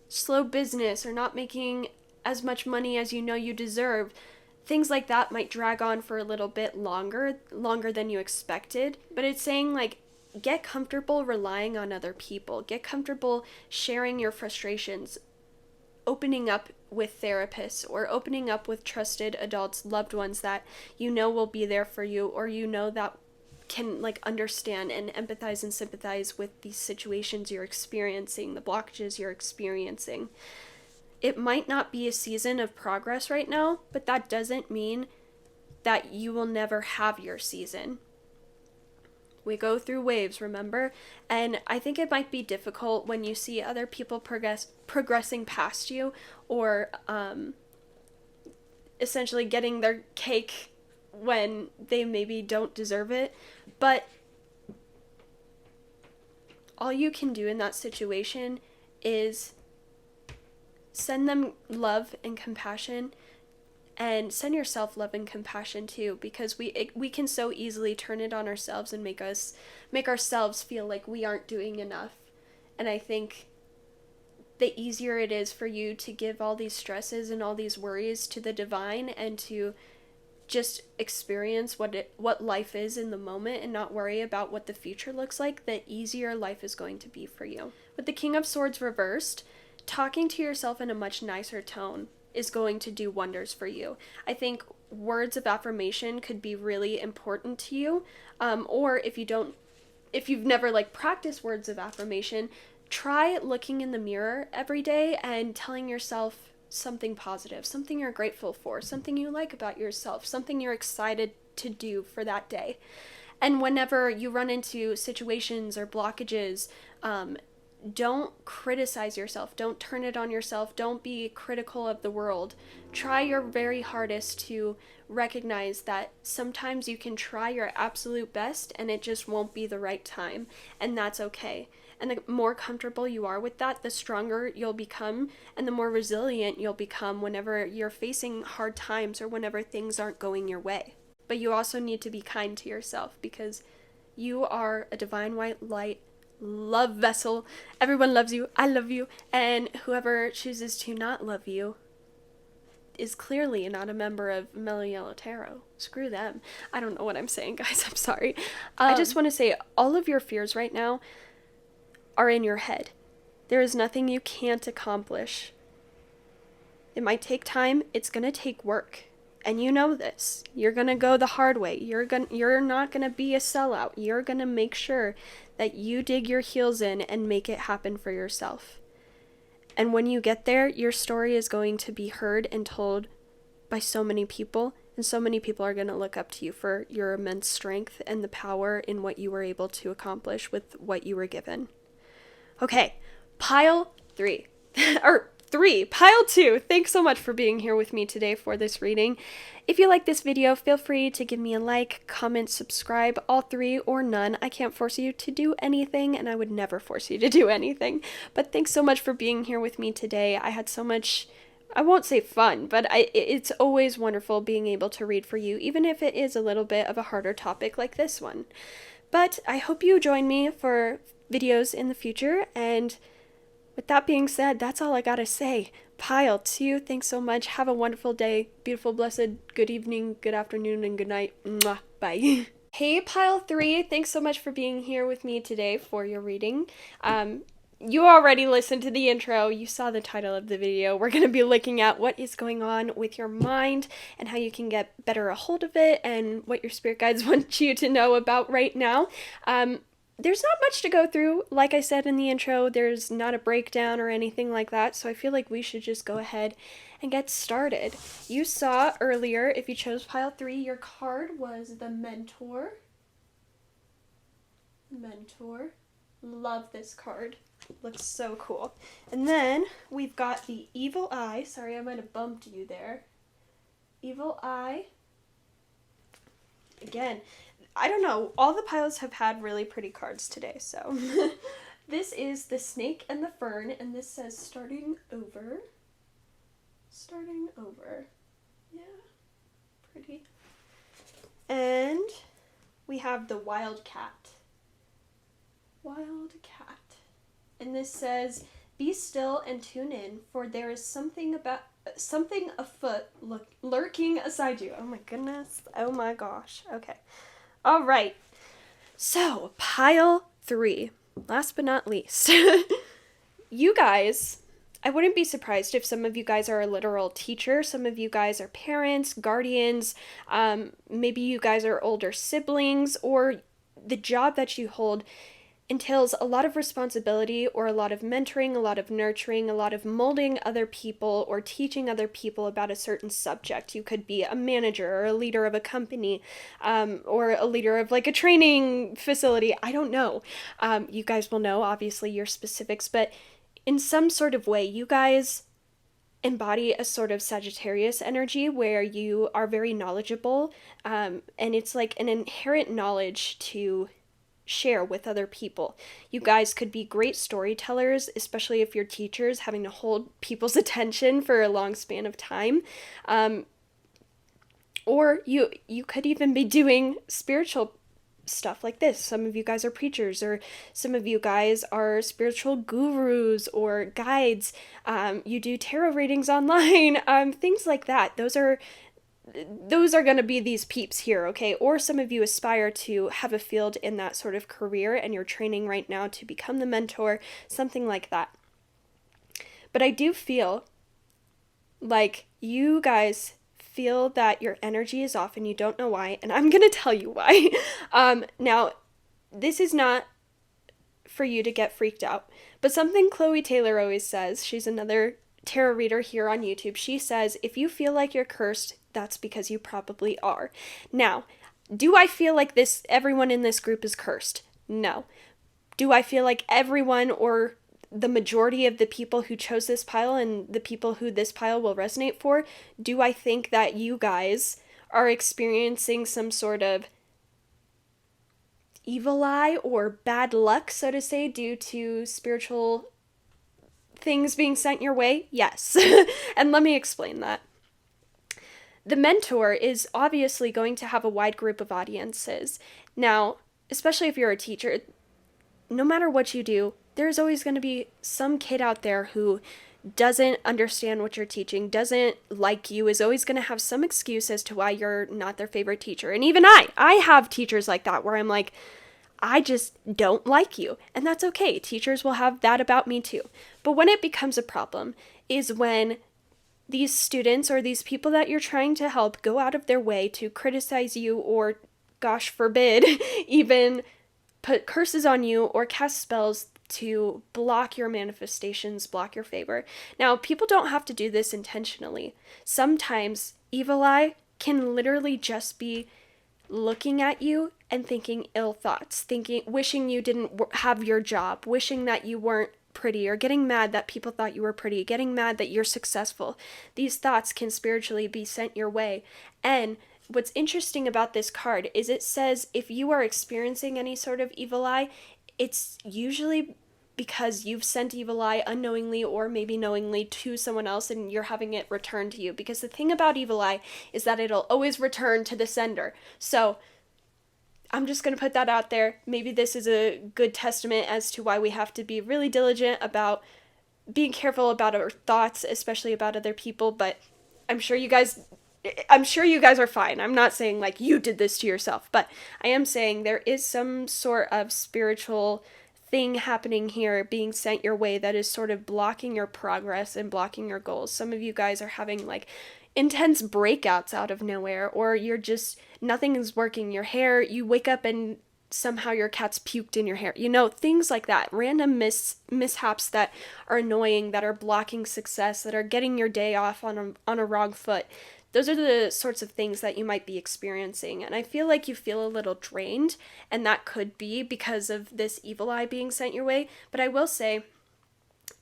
slow business or not making as much money as you know you deserve. Things like that might drag on for a little bit longer than you expected. But it's saying, like, get comfortable relying on other people. Get comfortable sharing your frustrations, opening up with therapists, or opening up with trusted adults, loved ones that you know will be there for you, or you know that can, like, understand and empathize and sympathize with these situations you're experiencing, the blockages you're experiencing. it might not be a season of progress right now, but that doesn't mean that you will never have your season. We go through waves, remember? And I think it might be difficult when you see other people progressing past you, or essentially getting their cake when they maybe don't deserve it. But all you can do in that situation is send them love and compassion, and send yourself love and compassion too, because we can so easily turn it on ourselves and make ourselves feel like we aren't doing enough. And I think the easier it is for you to give all these stresses and all these worries to the divine, and to just experience what life is in the moment and not worry about what the future looks like, the easier life is going to be for you. With the King of Swords reversed, talking to yourself in a much nicer tone is going to do wonders for you. I think words of affirmation could be really important to you, or if you've never practiced words of affirmation, try looking in the mirror every day and telling yourself something positive, something you're grateful for, something you like about yourself, something you're excited to do for that day. And whenever you run into situations or blockages, don't criticize yourself. Don't turn it on yourself. Don't be critical of the world. Try your very hardest to recognize that sometimes you can try your absolute best and it just won't be the right time. And that's okay. And the more comfortable you are with that, the stronger you'll become and the more resilient you'll become whenever you're facing hard times or whenever things aren't going your way. But you also need to be kind to yourself, because you are a divine white light love vessel. Everyone loves you. I love you. And whoever chooses to not love you is clearly not a member of Mellow Yellow Tarot. Screw them. I don't know what I'm saying, guys. I'm sorry. I just want to say all of your fears right now are in your head. There is nothing you can't accomplish. It might take time. It's going to take work. And you know this. You're going to go the hard way. You're not going to be a sellout. You're going to make sure that you dig your heels in and make it happen for yourself. And when you get there, your story is going to be heard and told by so many people, and so many people are going to look up to you for your immense strength and the power in what you were able to accomplish with what you were given. Okay, pile 3. Pile 2. Thanks so much for being here with me today for this reading. If you like this video, feel free to give me a like, comment, subscribe, all 3 or none. I can't force you to do anything, and I would never force you to do anything. But thanks so much for being here with me today. I had so much, I won't say fun, but it's always wonderful being able to read for you, even if it is a little bit of a harder topic like this one. But I hope you join me for videos in the future, and with that being said, that's all I gotta say. Pile 2, thanks so much. Have a wonderful day. Beautiful, blessed, good evening, good afternoon, and good night. Mwah. Bye. Hey, Pile 3, thanks so much for being here with me today for your reading. You already listened to the intro. You saw the title of the video. We're going to be looking at what is going on with your mind and how you can get better a hold of it and what your spirit guides want you to know about right now. There's not much to go through. Like I said in the intro, there's not a breakdown or anything like that, so I feel like we should just go ahead and get started. You saw earlier, if you chose Pile 3, your card was the Mentor. Mentor. Love this card. Looks so cool. And then we've got the Evil Eye. Sorry, I might have bumped you there. Evil Eye. Again, I don't know, all the piles have had really pretty cards today, so. This is the Snake and the Fern, and this says starting over. Starting over. Yeah, pretty. And we have the Wildcat. Wildcat. And this says, be still and tune in, for there is something afoot lurking aside you. Oh my goodness. Oh my gosh. Okay. All right, so Pile 3, last but not least. You guys, I wouldn't be surprised if some of you guys are a literal teacher, some of you guys are parents, guardians, maybe you guys are older siblings, or the job that you hold entails a lot of responsibility or a lot of mentoring, a lot of nurturing, a lot of molding other people or teaching other people about a certain subject. You could be a manager or a leader of a company, or a leader of like a training facility. I don't know. You guys will know, obviously, your specifics, but in some sort of way, you guys embody a sort of Sagittarius energy where you are very knowledgeable, and it's like an inherent knowledge to share with other people. You guys could be great storytellers, especially if you're teachers, having to hold people's attention for a long span of time. Or you could even be doing spiritual stuff like this. Some of you guys are preachers, or some of you guys are spiritual gurus or guides. You do tarot readings online, things like that. Those are going to be these peeps here, okay? Or some of you aspire to have a field in that sort of career and you're training right now to become the mentor, something like that. But I do feel like you guys feel that your energy is off and you don't know why, and I'm going to tell you why. Now, this is not for you to get freaked out, but something Chloe Taylor always says, she's another tarot reader here on YouTube, she says, if you feel like you're cursed, that's because you probably are. Now, do I feel like everyone in this group is cursed? No. Do I feel like everyone or the majority of the people who chose this pile and the people who this pile will resonate for, do I think that you guys are experiencing some sort of evil eye or bad luck, so to say, due to spiritual things being sent your way? Yes. And let me explain that. The mentor is obviously going to have a wide group of audiences. Now, especially if you're a teacher, no matter what you do, there's always going to be some kid out there who doesn't understand what you're teaching, doesn't like you, is always going to have some excuse as to why you're not their favorite teacher. And even I have teachers like that where I'm like, I just don't like you. And that's okay. Teachers will have that about me too. But when it becomes a problem is when these students or these people that you're trying to help go out of their way to criticize you or, gosh forbid, even put curses on you or cast spells to block your manifestations, block your favor. Now, people don't have to do this intentionally. Sometimes evil eye can literally just be looking at you and thinking ill thoughts, wishing you didn't have your job, wishing that you weren't pretty, or getting mad that people thought you were pretty, getting mad that you're successful. These thoughts can spiritually be sent your way. And what's interesting about this card is it says if you are experiencing any sort of evil eye, it's usually because you've sent evil eye unknowingly or maybe knowingly to someone else and you're having it returned to you. Because the thing about evil eye is that it'll always return to the sender. So I'm just going to put that out there. Maybe this is a good testament as to why we have to be really diligent about being careful about our thoughts, especially about other people. But I'm sure you guys are fine. I'm not saying like you did this to yourself, but I am saying there is some sort of spiritual thing happening here being sent your way that is sort of blocking your progress and blocking your goals. Some of you guys are having like intense breakouts out of nowhere, or you're just, nothing is working. Your hair, you wake up and somehow your cat's puked in your hair. You know, things like that. Random mishaps that are annoying, that are blocking success, that are getting your day off on a wrong foot. Those are the sorts of things that you might be experiencing. And I feel like you feel a little drained, and that could be because of this evil eye being sent your way. But I will say,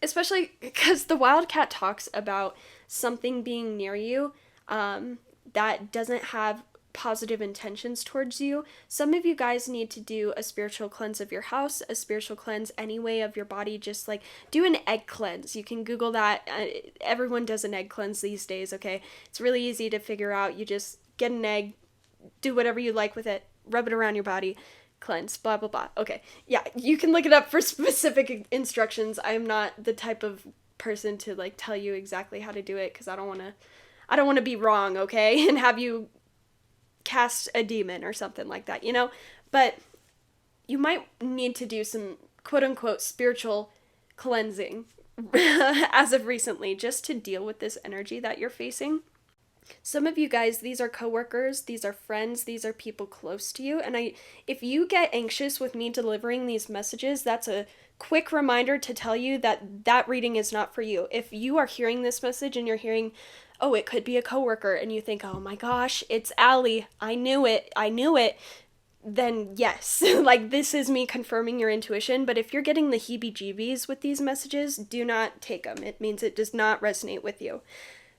especially because the Wildcat talks about something being near you that doesn't have positive intentions towards you. Some of you guys need to do a spiritual cleanse of your house, a spiritual cleanse anyway of your body. Just like do an egg cleanse. You can Google that. Everyone does an egg cleanse these days, okay? It's really easy to figure out. You just get an egg, do whatever you like with it, rub it around your body, cleanse, blah, blah, blah. Okay, yeah, you can look it up for specific instructions. I am not the type of person to like tell you exactly how to do it because I don't want to be wrong, okay? And have you cast a demon or something like that, you know? But you might need to do some quote-unquote spiritual cleansing as of recently just to deal with this energy that you're facing. Some of you guys, these are coworkers, these are friends, these are people close to you. And if you get anxious with me delivering these messages, that's a quick reminder to tell you that that reading is not for you. If you are hearing this message and you're hearing, oh, it could be a coworker, and you think, oh my gosh, it's Allie, I knew it, then yes, like this is me confirming your intuition. But if you're getting the heebie-jeebies with these messages, do not take them. It means it does not resonate with you.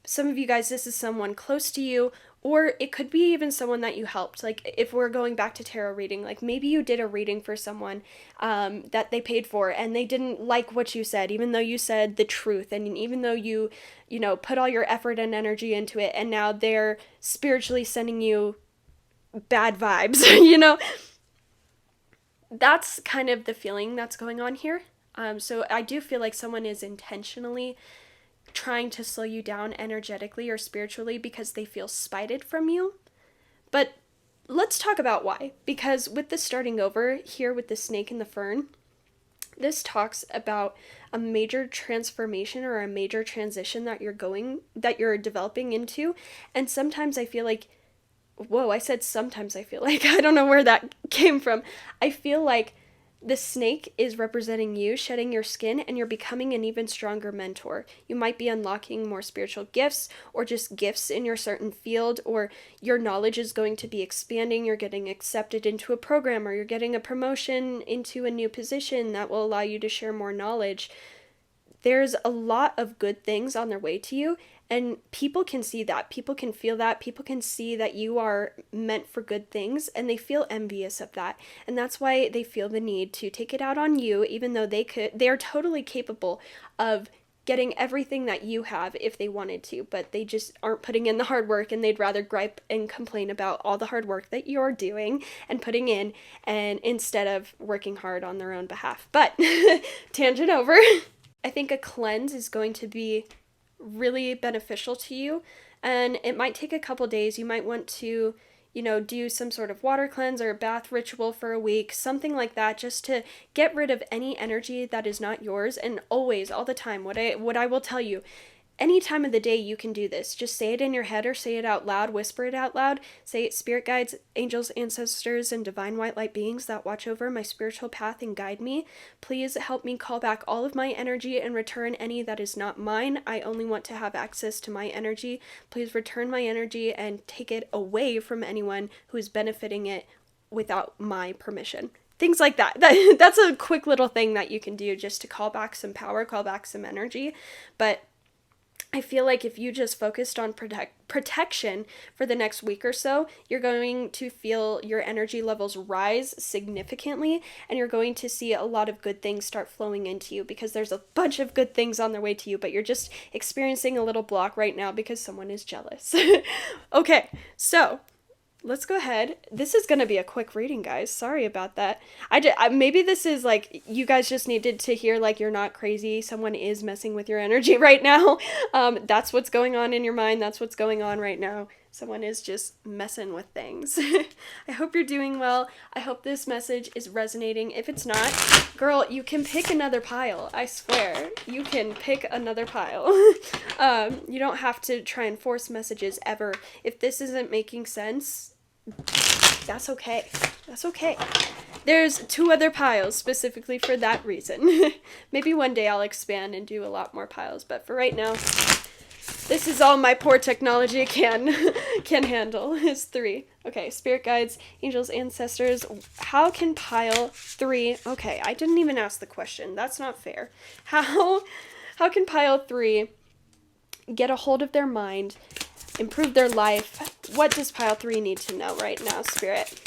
Some of you guys, this is someone close to you, or it could be even someone that you helped. Like if we're going back to tarot reading, like maybe you did a reading for someone that they paid for, and they didn't like what you said, even though you said the truth, and even though you put all your effort and energy into it, and now they're spiritually sending you bad vibes, That's kind of the feeling that's going on here. So I do feel like someone is intentionally trying to slow you down energetically or spiritually because they feel spited from you. But let's talk about why. Because with the starting over here with the snake and the fern, this talks about a major transformation or a major transition that you're developing into. And sometimes I feel like, whoa, I said sometimes I feel like, I don't know where that came from. I feel like the snake is representing you shedding your skin, and you're becoming an even stronger mentor. You might be unlocking more spiritual gifts, or just gifts in your certain field, or your knowledge is going to be expanding. You're getting accepted into a program, or you're getting a promotion into a new position that will allow you to share more knowledge. There's a lot of good things on their way to you, and people can see that. People can feel that. People can see that you are meant for good things, and they feel envious of that. And that's why they feel the need to take it out on you, even though they are totally capable of getting everything that you have if they wanted to, but they just aren't putting in the hard work, and they'd rather gripe and complain about all the hard work that you're doing and putting in, and instead of working hard on their own behalf. But tangent over. I think a cleanse is going to be really beneficial to you, and it might take a couple days. You might want to, do some sort of water cleanse or a bath ritual for a week, something like that, just to get rid of any energy that is not yours. And always, all the time, what I will tell you, any time of the day you can do this. Just say it in your head or say it out loud, whisper it out loud. Say it, spirit guides, angels, ancestors, and divine white light beings that watch over my spiritual path and guide me. Please help me call back all of my energy and return any that is not mine. I only want to have access to my energy. Please return my energy and take it away from anyone who is benefiting it without my permission. Things like that. That's a quick little thing that you can do just to call back some power, call back some energy. But I feel like if you just focused on protection for the next week or so, you're going to feel your energy levels rise significantly, and you're going to see a lot of good things start flowing into you, because there's a bunch of good things on their way to you, but you're just experiencing a little block right now because someone is jealous. Okay, so let's go ahead. This is going to be a quick reading, guys. Sorry about that. Maybe this is like, you guys just needed to hear, like, you're not crazy. Someone is messing with your energy right now. That's what's going on in your mind. That's what's going on right now. Someone is just messing with things. I hope you're doing well. I hope this message is resonating. If it's not, girl, you can pick another pile. I swear. You can pick another pile. You don't have to try and force messages ever. If this isn't making sense, that's okay. That's okay. There's 2 other piles specifically for that reason. Maybe one day I'll expand and do a lot more piles, but for right now, this is all my poor technology can handle, is 3. Okay, spirit guides, angels, ancestors. How can pile 3... Okay, I didn't even ask the question. That's not fair. How can pile 3 get a hold of their mind, improve their life? What does pile 3 need to know right now, Spirit?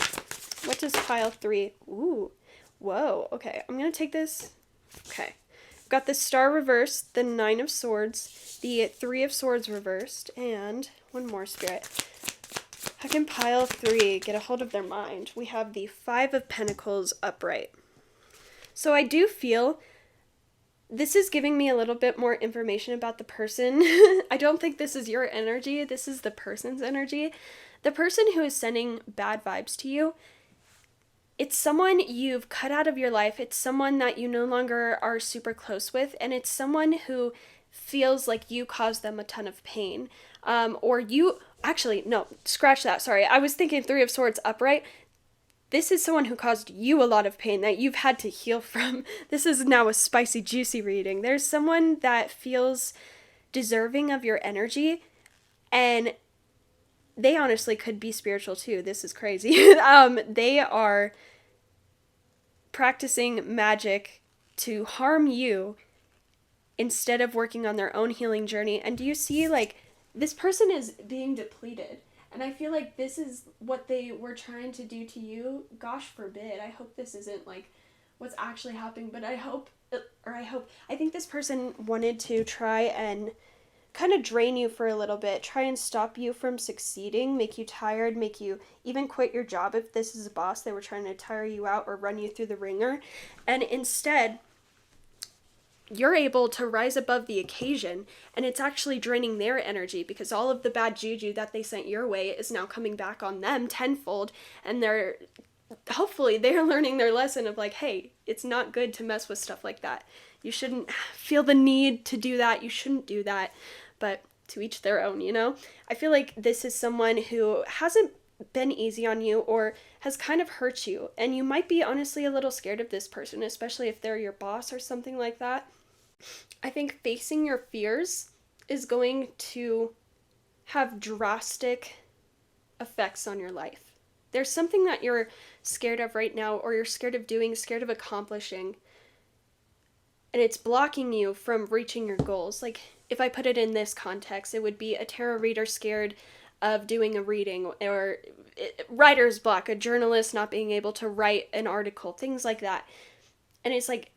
What does pile 3... Ooh. Whoa. Okay, I'm going to take this. Okay. I've got the Star reversed, the 9 of Swords, the 3 of Swords reversed, and one more, Spirit. How can pile 3 get a hold of their mind? We have the 5 of Pentacles upright. So I do feel this is giving me a little bit more information about the person. I don't think this is your energy. This is the person's energy. The person who is sending bad vibes to you, it's someone you've cut out of your life. It's someone that you no longer are super close with. And it's someone who feels like you caused them a ton of pain. Or you, actually, no, scratch that, sorry. I was thinking Three of Swords upright. This is someone who caused you a lot of pain that you've had to heal from. This is now a spicy, juicy reading. There's someone that feels deserving of your energy, and they honestly could be spiritual too. This is crazy. They are practicing magic to harm you instead of working on their own healing journey. And do you see, like, this person is being depleted, and I feel like this is what they were trying to do to you. Gosh forbid. I hope this isn't like what's actually happening, but I think this person wanted to try and kind of drain you for a little bit, try and stop you from succeeding, make you tired, make you even quit your job if this is a boss. They were trying to tire you out or run you through the ringer. And instead, you're able to rise above the occasion, and it's actually draining their energy because all of the bad juju that they sent your way is now coming back on them tenfold, and hopefully they're learning their lesson of like, hey, it's not good to mess with stuff like that. You shouldn't feel the need to do that. You shouldn't do that, but to each their own, you know? I feel like this is someone who hasn't been easy on you or has kind of hurt you, and you might be honestly a little scared of this person, especially if they're your boss or something like that. I think facing your fears is going to have drastic effects on your life. There's something that you're scared of right now, or you're scared of doing, scared of accomplishing, and it's blocking you from reaching your goals. Like, if I put it in this context, it would be a tarot reader scared of doing a reading, or writer's block, a journalist not being able to write an article, things like that. And it's like,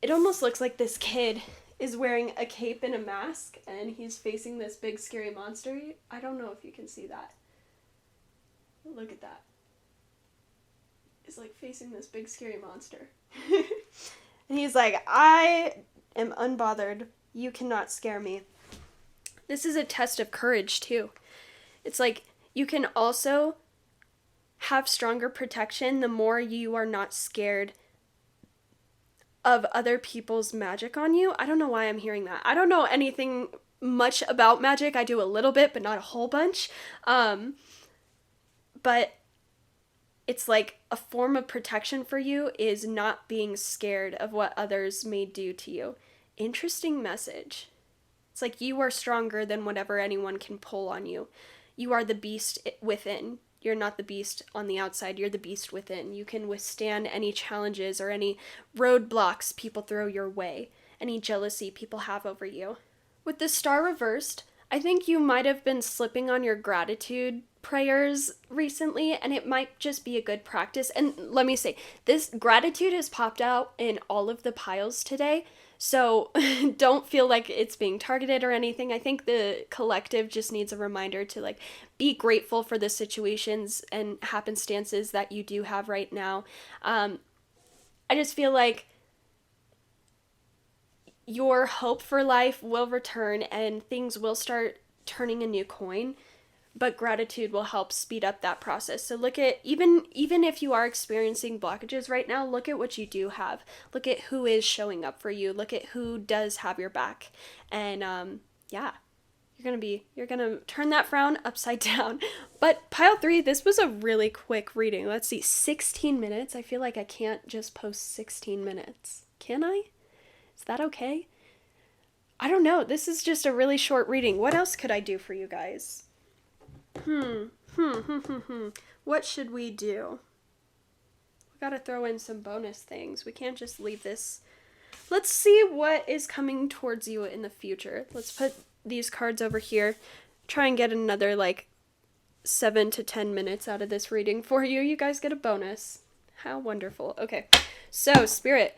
it almost looks like this kid is wearing a cape and a mask, and he's facing this big scary monster. I don't know if you can see that. Look at that. He's like facing this big scary monster. And he's like, I am unbothered. You cannot scare me. This is a test of courage too. It's like, you can also have stronger protection the more you are not scared of other people's magic on you. I don't know why I'm hearing that. I don't know anything much about magic. I do a little bit, but not a whole bunch. But it's like a form of protection for you is not being scared of what others may do to you. Interesting message. It's like you are stronger than whatever anyone can pull on you. You are the beast within. You're not the beast on the outside. You're the beast within. You can withstand any challenges or any roadblocks people throw your way, any jealousy people have over you. With the star reversed, I think you might have been slipping on your gratitude prayers recently, and it might just be a good practice. And let me say, this gratitude has popped out in all of the piles today, so don't feel like it's being targeted or anything. I think the collective just needs a reminder to like be grateful for the situations and happenstances that you do have right now. I just feel like your hope for life will return and things will start turning a new coin, but gratitude will help speed up that process. So look at, even if you are experiencing blockages right now, look at what you do have. Look at who is showing up for you. Look at who does have your back. And yeah, you're gonna turn that frown upside down. But pile 3, this was a really quick reading. Let's see, 16 minutes. I feel like I can't just post 16 minutes. Can I? Is that okay? I don't know. This is just a really short reading. What else could I do for you guys? What should we do? We gotta throw in some bonus things. We can't just leave this. Let's see what is coming towards you in the future. Let's put these cards over here. Try and get another like 7 to 10 minutes out of this reading for you. You guys get a bonus. How wonderful. Okay, so Spirit,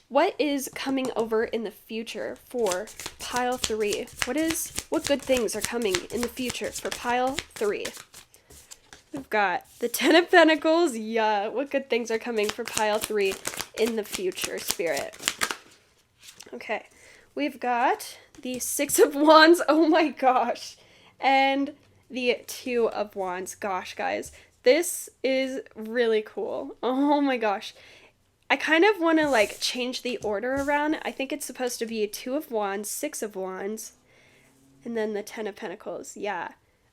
what is coming over in the future for pile 3? What good things are coming in the future for pile 3? We've got the 10 of Pentacles. Yeah, what good things are coming for pile 3 in the future, Spirit? Okay, we've got the 6 of Wands. Oh my gosh. And the 2 of Wands. Gosh, guys, this is really cool. Oh my gosh. I kind of want to like change the order around. I think it's supposed to be a 2 of Wands, 6 of Wands, and then the 10 of Pentacles. Yeah.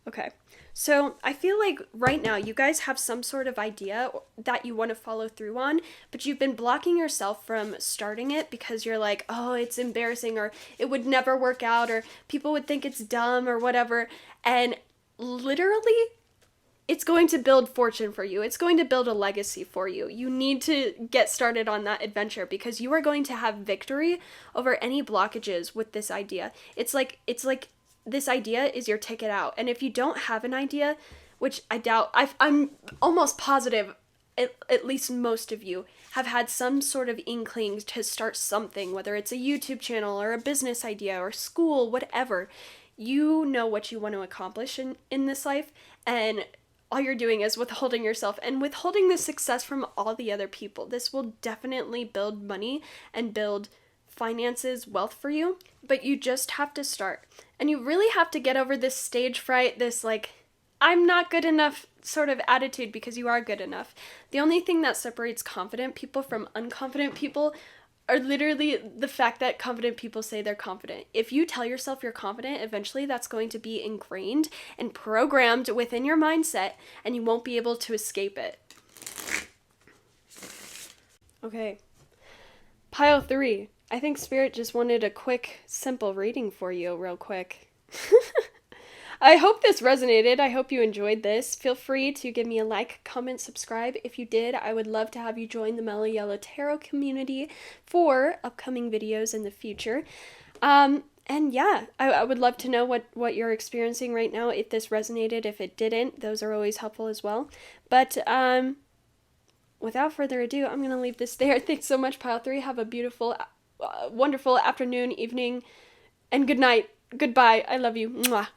Okay. So I feel like right now you guys have some sort of idea that you want to follow through on, but you've been blocking yourself from starting it because you're like, oh, it's embarrassing, or it would never work out, or people would think it's dumb or whatever. And literally, it's going to build fortune for you. It's going to build a legacy for you. You need to get started on that adventure because you are going to have victory over any blockages with this idea. It's like this idea is your ticket out. And if you don't have an idea, which I doubt, I'm almost positive at least most of you have had some sort of inkling to start something, whether it's a YouTube channel or a business idea or school, whatever. You know what you want to accomplish in this life, and all you're doing is withholding yourself and withholding the success from all the other people. This will definitely build money and build finances, wealth for you, but you just have to start. And you really have to get over this stage fright, this like, I'm not good enough sort of attitude, because you are good enough. The only thing that separates confident people from unconfident people are literally the fact that confident people say they're confident. If you tell yourself you're confident, eventually that's going to be ingrained and programmed within your mindset, and you won't be able to escape it. Okay. Pile 3. I think Spirit just wanted a quick, simple reading for you real quick. I hope this resonated. I hope you enjoyed this. Feel free to give me a like, comment, subscribe. If you did, I would love to have you join the Mellow Yellow Tarot community for upcoming videos in the future. And yeah, I would love to know what you're experiencing right now, if this resonated, if it didn't. Those are always helpful as well. But without further ado, I'm going to leave this there. Thanks so much, Pile 3. Have a beautiful, wonderful afternoon, evening, and good night. Goodbye. I love you. Mwah.